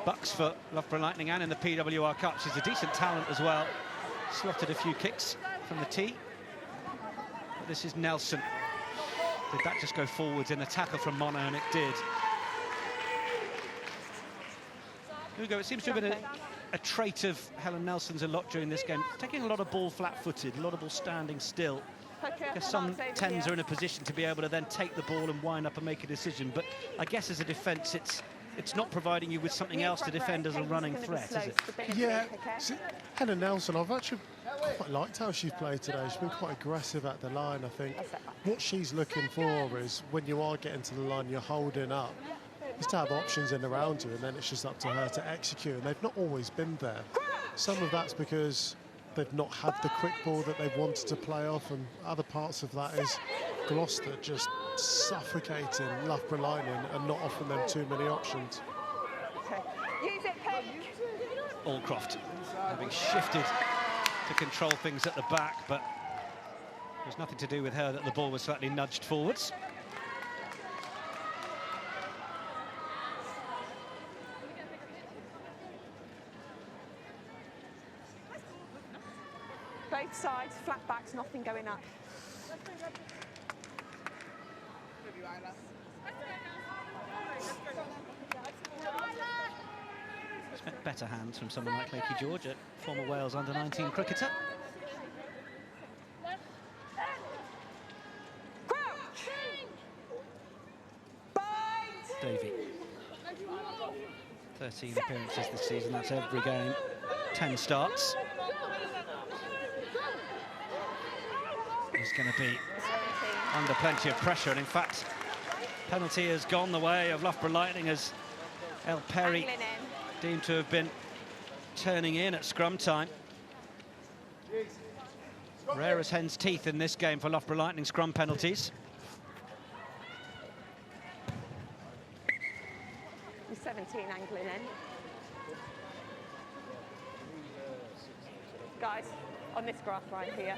Bucks for Loughborough Lightning and in the PWR Cup. She's a decent talent as well. Slotted a few kicks from the tee. But this is Nelson. Did that just go forwards in a tackle from Monaghan? It did. Hugo, it seems to have been a trait of Helen Nelson's a lot during this game. Taking a lot of ball flat-footed, a lot of ball standing still. Because some 10s are in a position to be able to then take the ball and wind up and make a decision. But I guess as a defence, it's not providing you with something else to defend as a running threat, is it? Yeah, see, Helen Nelson, I've actually quite liked how she's played today. She's been quite aggressive at the line, I think. What she's looking for is when you are getting to the line, you're holding up, is to have options in around you, and then it's just up to her to execute. And they've not always been there. Some of that's because they've not had the quick ball that they've wanted to play off, and other parts of that is Gloucester just suffocating Loughborough Lightning and not offering them too many options. Use it, Pink. Allcroft having shifted to control things at the back, but there's nothing to do with her that the ball was slightly nudged forwards. Both sides, flat backs, nothing going up. Expect better hands from someone like Lakey George, a former Wales under-19 cricketer. Davey. 13 appearances this season, that's every game. 10 starts. He's going to be under plenty of pressure, and in fact, penalty has gone the way of Loughborough Lightning as El Perry deemed to have been turning in at scrum time. Rare as hen's teeth in this game for Loughborough Lightning scrum penalties. 17 angling in. Guys, on this graph right here.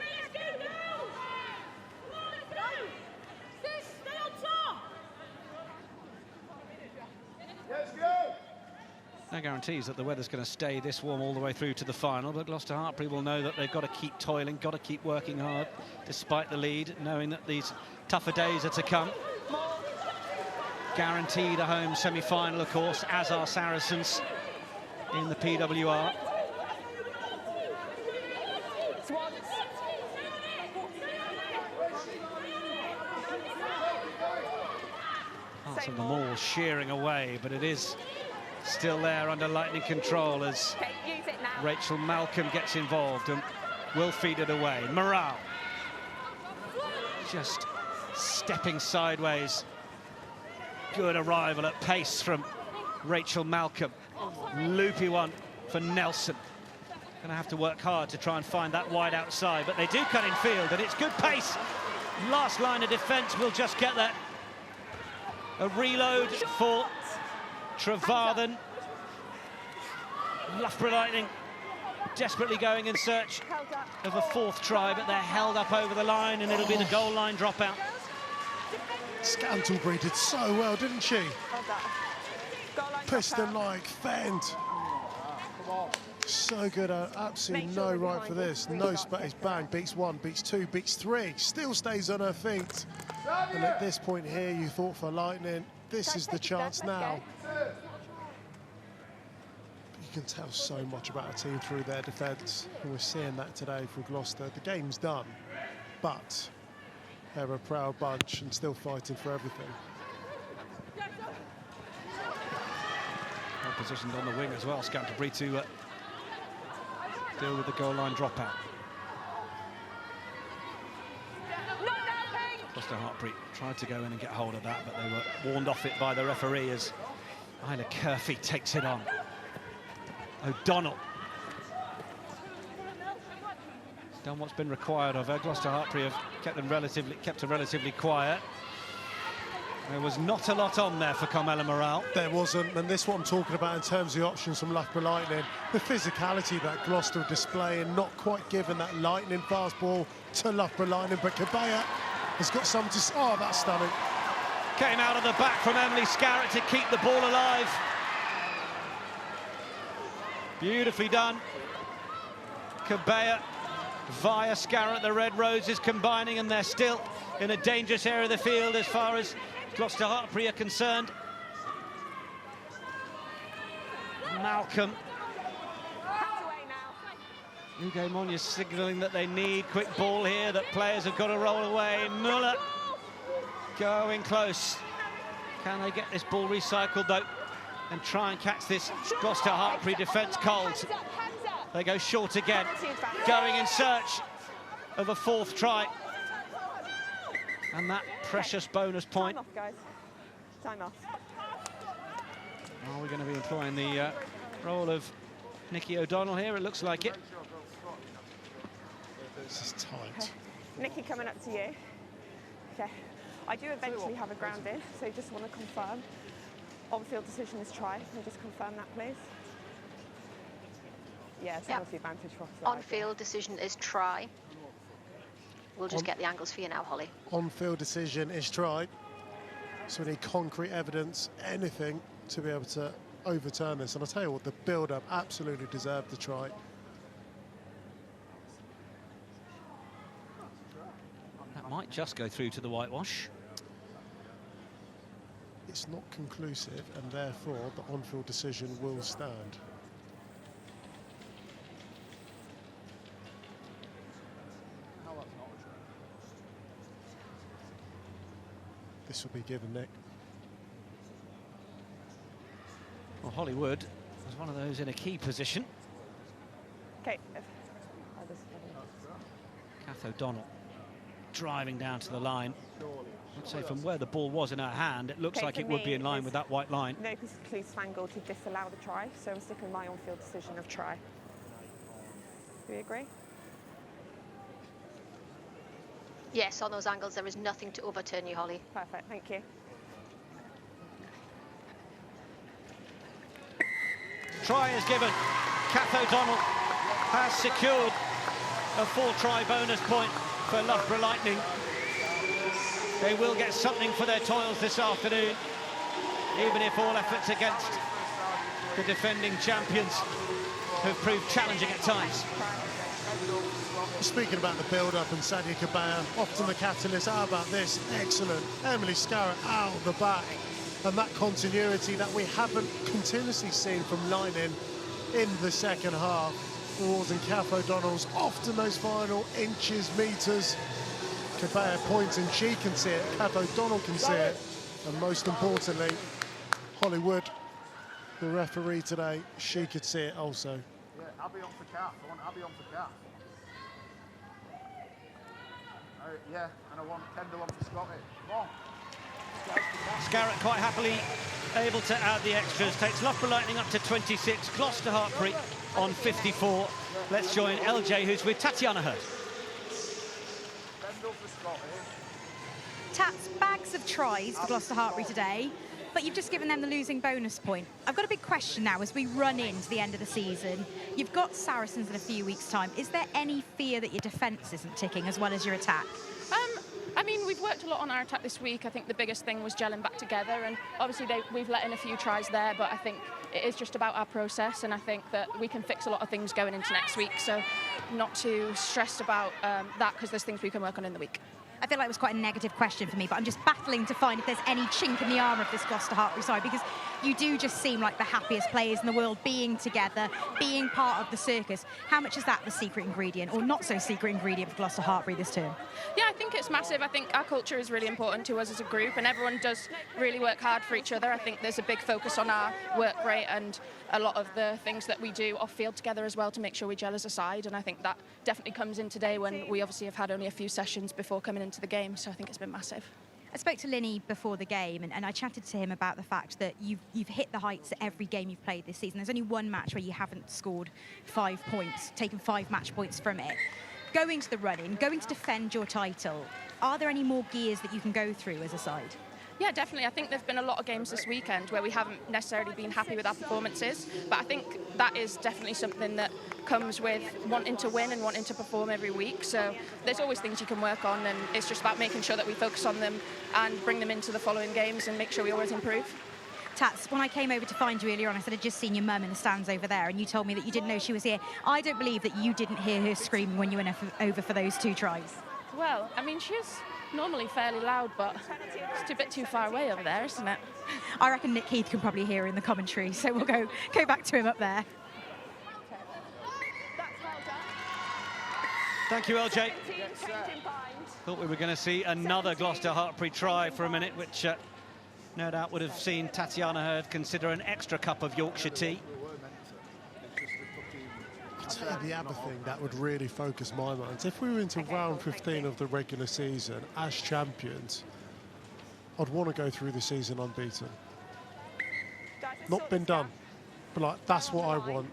Stay on top! No guarantees that the weather's going to stay this warm all the way through to the final, but Gloucester-Hartpury will know that they've got to keep toiling, got to keep working hard, despite the lead, knowing that these tougher days are to come. Guaranteed a home semi-final, of course, as are Saracens in the PWR. Parts of the maul shearing away, but it is still there under Lightning control as Okay, use it now. Rachel Malcolm gets involved and will feed it away. Morale just stepping sideways. Good arrival at pace from Rachel Malcolm. Loopy one for Nelson. Going to have to work hard to try and find that wide outside, but they do cut in field, and it's good pace. Last line of defence will just get that. A reload for Trevarthen. Loughborough Lightning desperately going in search of a fourth try, but they're held up over the line, and it'll be the goal line dropout. Scantlebury did so well, didn't she? Piston-like fend. So good, absolutely no right for this. No space, bang, beats one, beats two, beats three. Still stays on her feet. And at this point here, you thought for Lightning, this is the chance now. You can tell so much about a team through their defence. And we're seeing that today for Gloucester. The game's done, but they're a proud bunch and still fighting for everything. Well positioned on the wing as well, Scantlebury to deal with the goal line dropout. Gloucester-Hartpury tried to go in and get hold of that, but they were warned off it by the referee as Isla Curfey takes it on. O'Donnell. Done what's been required of her. Gloucester-Hartpury have kept her relatively quiet. There was not a lot on there for Carmela Morale. There wasn't, and this is what I'm talking about in terms of the options from Loughborough Lightning. The physicality that Gloucester are displaying, not quite giving that Lightning fast ball to Loughborough Lightning, but Cabella has got something to... Oh, that's stunning. Came out of the back from Emily Scarrett to keep the ball alive. Beautifully done. Cabella via Scarrett, the Red Roses combining, and they're still in a dangerous area of the field as far as Gloucester-Hartpury are concerned. Malcolm. Ugo Monya's signalling that they need quick ball here, that players have got to roll away. Muller going close. Can they get this ball recycled, though, and try and catch this Gloucester-Hartpury defence cold? They go short again, going in search of a fourth try. And that precious bonus point. Time off, guys. Time off. Are we going to be employing the role of Nikki O'Donnell here? It looks like it. This is tight. Okay. Nikki, coming up to you. Okay. I do eventually have a ground in, so just want to confirm. On-field decision is try. Can you just confirm that, please? Yeah, it's penalty advantage for offside. On-field decision is try. We'll just get the angles for you now, Holly. On-field decision is try. So we need concrete evidence, anything, to be able to overturn this. And I'll tell you what, the build-up absolutely deserved the try. That might just go through to the whitewash. It's not conclusive, and therefore the on-field decision will stand. This will be given, Nick. Well, Hollywood was one of those in a key position. Okay. Kath O'Donnell driving down to the line. I'd say from where the ball was in her hand, it looks like it would be in line with that white line. No conclusive angle to disallow the try, so I'm sticking my on-field decision of try. Do we agree? Yes, on those angles, there is nothing to overturn you, Holly. Perfect, thank you. Try is given. Kath O'Donnell has secured a 4-try bonus point for Loughborough Lightning. They will get something for their toils this afternoon, even if all efforts against the defending champions have proved challenging at times. Speaking about the build-up and Sadia Kabaya, often the catalyst. How about this? Excellent. Emily Scarrett out the back. And that continuity that we haven't continuously seen from Lightning in the second half. Wars and Kath O'Donnell's often those final inches, metres. Kabaya pointing, she can see it, Kath O'Donnell can see it. And most importantly, Hollywood the referee today, she could see it also. Yeah, Abby on for calf. I want Abby on for calf. Yeah, and I want Kendall on for Scotty. Come on. Scarrett quite happily able to add the extras. Takes Loughborough Lightning up to 26. Gloucester-Hartpury on 54. Let's join LJ, who's with Tatiana Hurd. Kendall for Scotty. Tats, bags of tries for Gloucester-Hartpury today, but you've just given them the losing bonus point. I've got a big question now as we run into the end of the season. You've got Saracens in a few weeks' time. Is there any fear that your defence isn't ticking as well as your attack? I mean, we've worked a lot on our attack this week. I think the biggest thing was gelling back together, and obviously we've let in a few tries there, but I think it is just about our process, and I think that we can fix a lot of things going into next week, so not too stressed about that, because there's things we can work on in the week. I feel like it was quite a negative question for me, but I'm just battling to find if there's any chink in the armour of this Gloucester-Hartpury side, because you do just seem like the happiest players in the world, being together, being part of the circus. How much is that the secret ingredient, or not so secret ingredient for Gloucester-Hartpury this term? Yeah, I think it's massive. I think our culture is really important to us as a group, and everyone does really work hard for each other. I think there's a big focus on our work rate and a lot of the things that we do off-field together as well to make sure we gel as a side, and I think that definitely comes in today when we obviously have had only a few sessions before coming into the game, so I think it's been massive. I spoke to Linny before the game, and I chatted to him about the fact that you've hit the heights at every game you've played this season. There's only one match where you haven't scored 5 points, taken 5 match points from it. Going to the run-in, going to defend your title, are there any more gears that you can go through as a side? Yeah, definitely. I think there have been a lot of games this weekend where we haven't necessarily been happy with our performances, but I think that is definitely something that comes with wanting to win and wanting to perform every week. So there's always things you can work on, and it's just about making sure that we focus on them and bring them into the following games and make sure we always improve. Tats, when I came over to find you earlier on, I said I'd just seen your mum in the stands over there, and you told me that you didn't know she was here. I don't believe that you didn't hear her screaming when you went over for those 2 tries. Well, I mean, she's normally fairly loud, but it's a bit too far away over there, isn't it? I reckon Nick Heath can probably hear her in the commentary, so we'll go back to him up there. Thank you, LJ. Thought we were going to see another Gloucester-Hartpury try for a minute, which no doubt would have seen Tatiana Hurd consider an extra cup of Yorkshire tea. I'll tell you the other thing that would really focus my mind. If we were into round 15 of the regular season as champions, I'd want to go through the season unbeaten. Not been done, but like, that's what I want.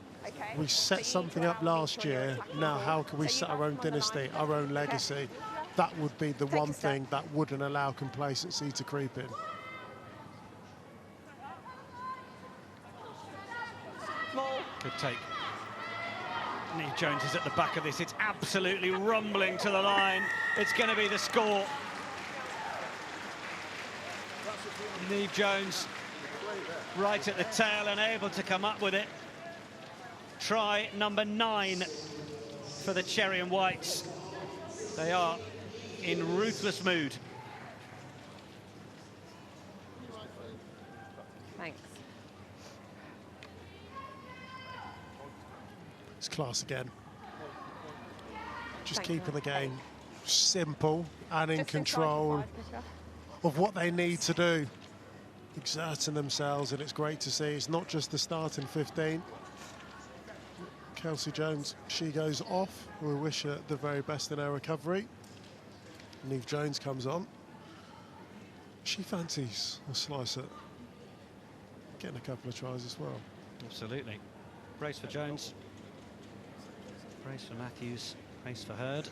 We set something up last year. Now how can we set our own dynasty, our own legacy? That would be the one thing that wouldn't allow complacency to creep in. Good take. Neve Jones is at the back of this. It's absolutely rumbling to the line. It's going to be the score. Neve Jones right at the tail and able to come up with it. Try number 9 for the Cherry and Whites. They are in ruthless mood. Thanks. It's class again. Just keeping the game simple and in control of what they need to do. Exerting themselves, and it's great to see. It's not just the starting 15. Kelsey Jones, she goes off. We wish her the very best in her recovery. Neve Jones comes on. She fancies a slice at getting a couple of tries as well. Absolutely. Brace for Jones. Brace for Matthews. Brace for Hurd.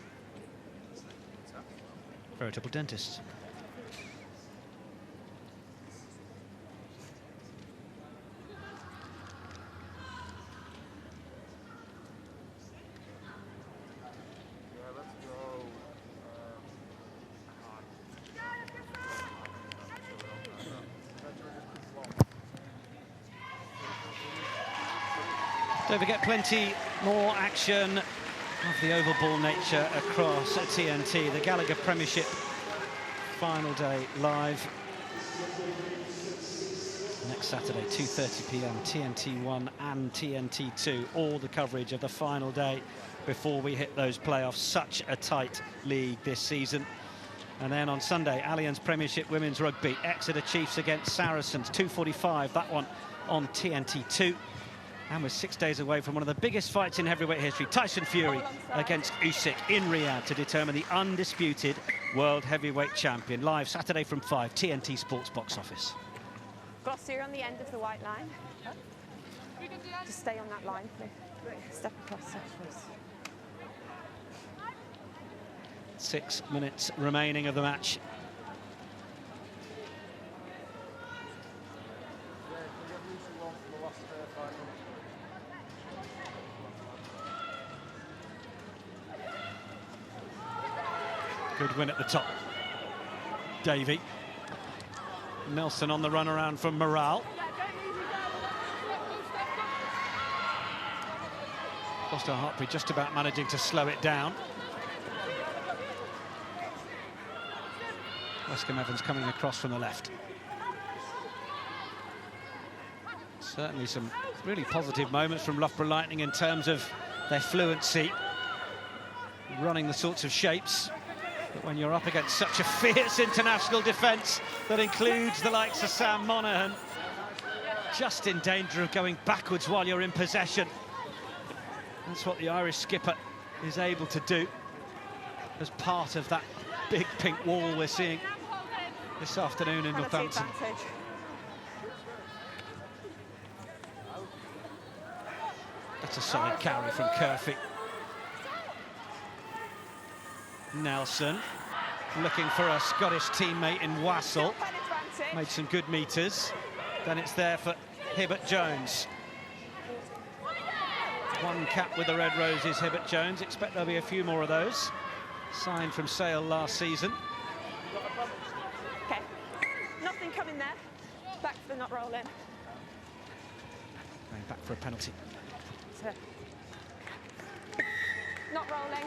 Veritable dentists. Don't forget, plenty more action of the oval ball nature across TNT. The Gallagher Premiership final day live. Next Saturday, 2:30 p.m, TNT 1 and TNT 2. All the coverage of the final day before we hit those playoffs. Such a tight league this season. And then on Sunday, Allianz Premiership Women's Rugby. Exeter Chiefs against Saracens, 2:45. That one on TNT2. And we're 6 days away from one of the biggest fights in heavyweight history, Tyson Fury against Usyk in Riyadh to determine the undisputed world heavyweight champion. Live Saturday from 5, TNT Sports box office. Gloucester, you're on the end of the white line. Just stay on that line, please. Step across, step across. 6 minutes remaining of the match. Good win at the top. Davey. Nelson on the run around from Morale. Gloucester-Hartpury just about managing to slow it down. Wescombe Evans coming across from the left. Certainly some really positive moments from Loughborough Lightning in terms of their fluency, running the sorts of shapes. But when you're up against such a fierce international defence that includes the likes of Sam Monaghan, just in danger of going backwards while you're in possession. That's what the Irish skipper is able to do as part of that big pink wall we're seeing this afternoon in Northampton. That's a solid carry from Curfey. Nelson looking for a Scottish teammate in Wassell. Made some good meters. Then it's there for Hibbert Jones. One cap with the Red Roses, Hibbert Jones. Expect there'll be a few more of those. Signed from Sale last season. Okay, nothing coming there. Back for the not rolling. Going back for a penalty. So, not rolling.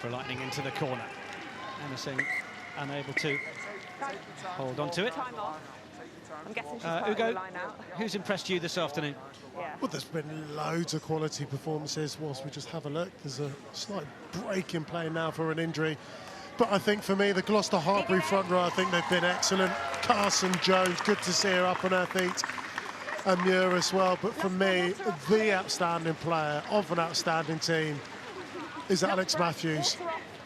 For Lightning into the corner. Emerson unable to hold on to it. Time off. I'm guessing she's Ugo, the line out. who's impressed you this afternoon? Yeah. Well, there's been loads of quality performances whilst we just have a look. There's a slight break in play now for an injury. But I think for me, the Gloucester-Hartpury front row, I think they've been excellent. Carson Jones, good to see her up on her feet. And Muir as well. But for me, the outstanding player of an outstanding team is Alex Matthews.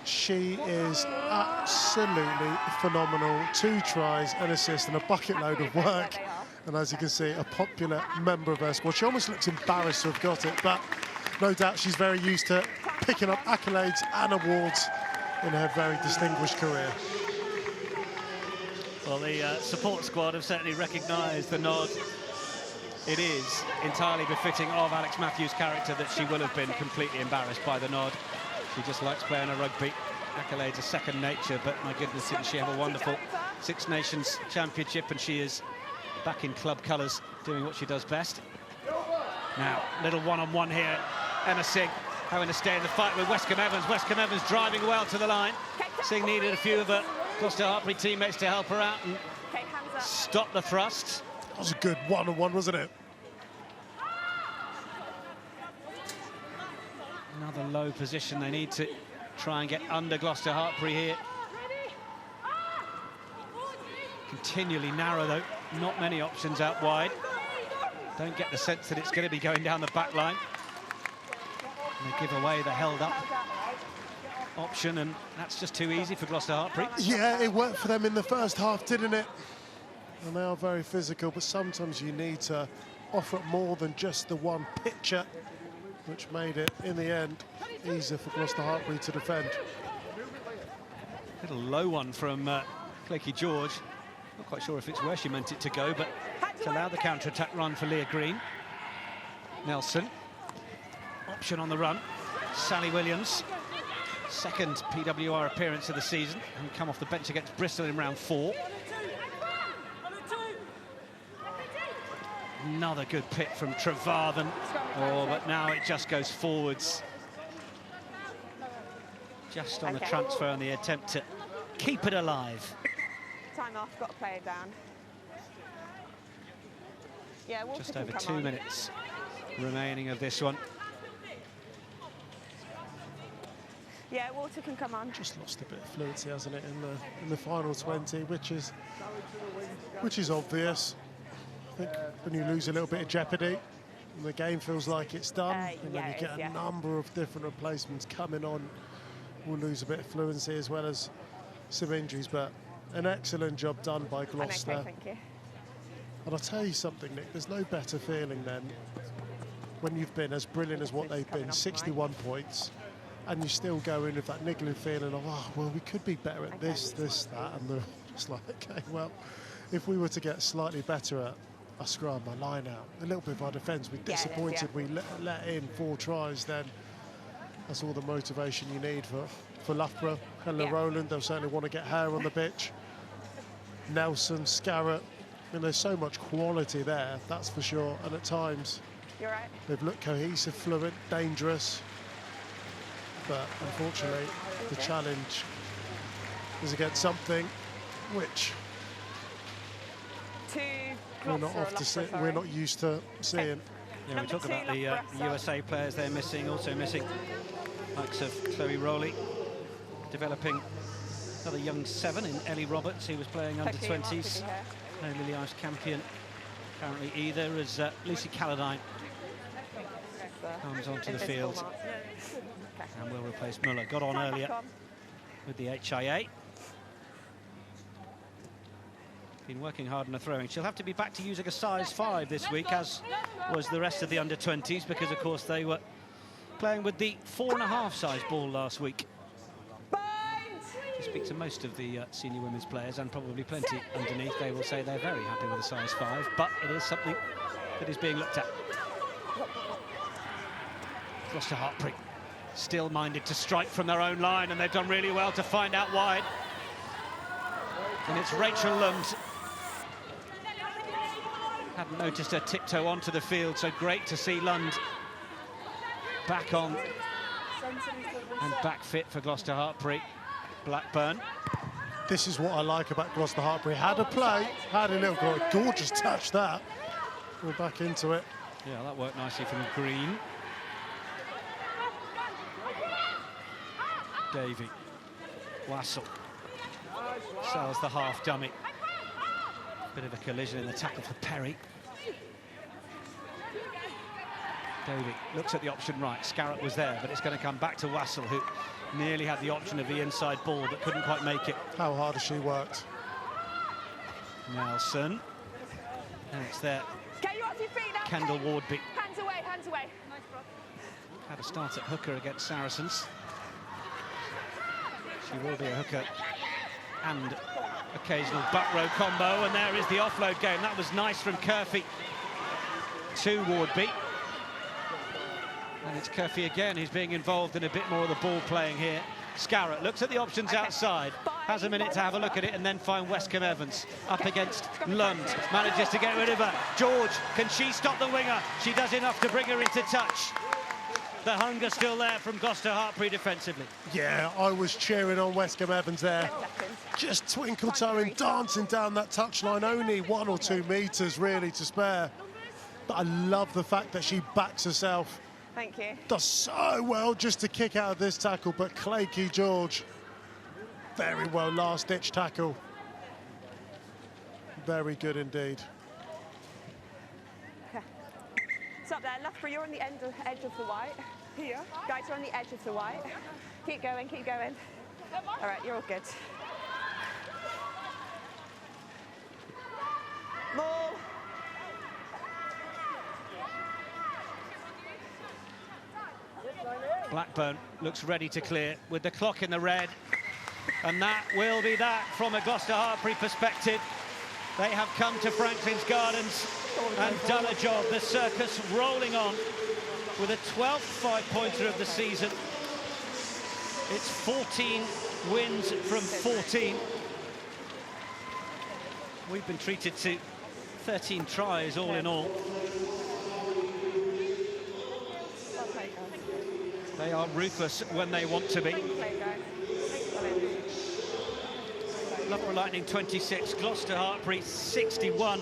She is absolutely phenomenal. 2 tries, an assist and a bucket load of work. And as you can see, a popular member of her squad. She almost looks embarrassed to have got it, but no doubt she's very used to picking up accolades and awards in her very distinguished career. Well, the support squad have certainly recognised the nod. It is entirely befitting of Alex Matthews' character that she will have been completely embarrassed by the nod. She just likes playing a rugby. Accolades are second nature, but my goodness, didn't she have a wonderful Six Nations Championship, and she is back in club colours doing what she does best. Now, little one-on-one here. Emma Singh having to stay in the fight with Wescombe Evans. Wescombe Evans driving well to the line. Singh needed a few of her Gloucester-Hartpury teammates to help her out and stop the thrust. That was a good one-on-one, wasn't it? Another low position. They need to try and get under Gloucester-Hartpury here. Continually narrow, though. Not many options out wide. Don't get the sense that it's going to be going down the back line. And they give away the held-up option, and that's just too easy for Gloucester-Hartpury. Yeah, it worked for them in the first half, didn't it? And they are very physical, but sometimes you need to offer more than just the one picture, which made it, in the end, easier for Gloucester-Hartpury to defend. Little low one from Claky George. Not quite sure if it's where she meant it to go, but to allow the counter-attack run for Leah Green. Nelson. Option on the run. Sally Williams. Second PWR appearance of the season, and come off the bench against Bristol in round 4. Another good pick from Trevarthen. Oh, but now it just goes forwards. Just on the transfer and the attempt to keep it alive. Time off, got to play it down. Yeah, Walter Just can over come 2 on. minutes remaining of this one. Yeah, Walter can come on. Just lost a bit of fluency, hasn't it, in the final 20, which is obvious. I think when you lose a little bit of jeopardy, and the game feels like it's done, and then you get a number of different replacements coming on, we'll lose a bit of fluency as well as some injuries. But an excellent job done by Gloucester. Okay, thank you. And I'll tell you something, Nick, there's no better feeling than when you've been as brilliant as what they've been, 61 points, and you still go in with that niggling feeling of, oh, well, we could be better at this, that, and they're just like, okay, well, if we were to get slightly better at a scrum, a line out, a little bit of our defence, we're disappointed we let in 4 tries, then that's all the motivation you need for Loughborough. Helen Rowland, they'll certainly want to get her on the pitch. Nelson, Scarrett, I mean, there's so much quality there, that's for sure, and at times You're right. they've looked cohesive, fluid, dangerous. But unfortunately, the challenge is against something which we're not used to seeing. Yeah, we talk about the USA players they're missing, also missing likes of Chloe Rowley, developing another young 7 in Ellie Roberts, who was playing under 20s. No Lily Irish Campion currently either, as Lucy Calladine comes onto the field and will replace Muller. Got on earlier with the HIA. Been working hard on the throwing. She'll have to be back to using a size 5 this week, as was the rest of the under-20s, because of course they were playing with the 4.5 size ball last week. To speak to most of the senior women's players, and probably plenty underneath, they will say they're very happy with a size 5, but it is something that is being looked at. Gloucester-Hartpury still minded to strike from their own line, and they've done really well to find out wide. And it's Rachel Lund. Hadn't noticed her tiptoe onto the field, so great to see Lund back on and back fit for Gloucester-Hartpury. Blackburn. This is what I like about Gloucester-Hartpury. Had a play, had a little gorgeous touch that. We're back into it. Yeah, that worked nicely from Green. Davey. Wassell. Sells the half dummy. Bit of a collision in the tackle for Perry. Davey looks at the option right. Scarrett was there, but it's going to come back to Wassell, who nearly had the option of the inside ball, but couldn't quite make it. How hard has she worked? Nelson. And it's there. Get you off your feet now. Kendall Wardby. Hands away, hands away. Had a start at hooker against Saracens. She will be a hooker and occasional butt row combo, and there is the offload game. That was nice from Curfey to Wardby. And it's Curfey again who's being involved in a bit more of the ball playing here. Scarrett looks at the options outside, has a minute to have a look at it, and then find Westcombe Evans up against Lund. Manages to get rid of her. George, can she stop the winger? She does enough to bring her into touch. The hunger still there from Gloucester-Hartpury defensively. Yeah, I was cheering on Westcombe Evans there. Just twinkle-toeing, dancing down that touchline. Only 1 or 2 metres really to spare. But I love the fact that she backs herself. Thank you. Does so well just to kick out of this tackle, but Claky George, very well last-ditch tackle. Very good indeed. Stop there, Loughborough, you're on the edge of the white. Here. Guys, you're on the edge of the white. Keep going, keep going. All right, you're all good. More. Blackburn looks ready to clear with the clock in the red, and that will be that from a Gloucester-Hartpury perspective. They have come to Franklin's Gardens and done a job. The circus rolling on with a 12th 5-pointer of the season. It's 14 wins from 14. We've been treated to 13 tries all in all. They are ruthless when they want to be. Loughborough Lightning 26, Gloucester-Hartpury 61.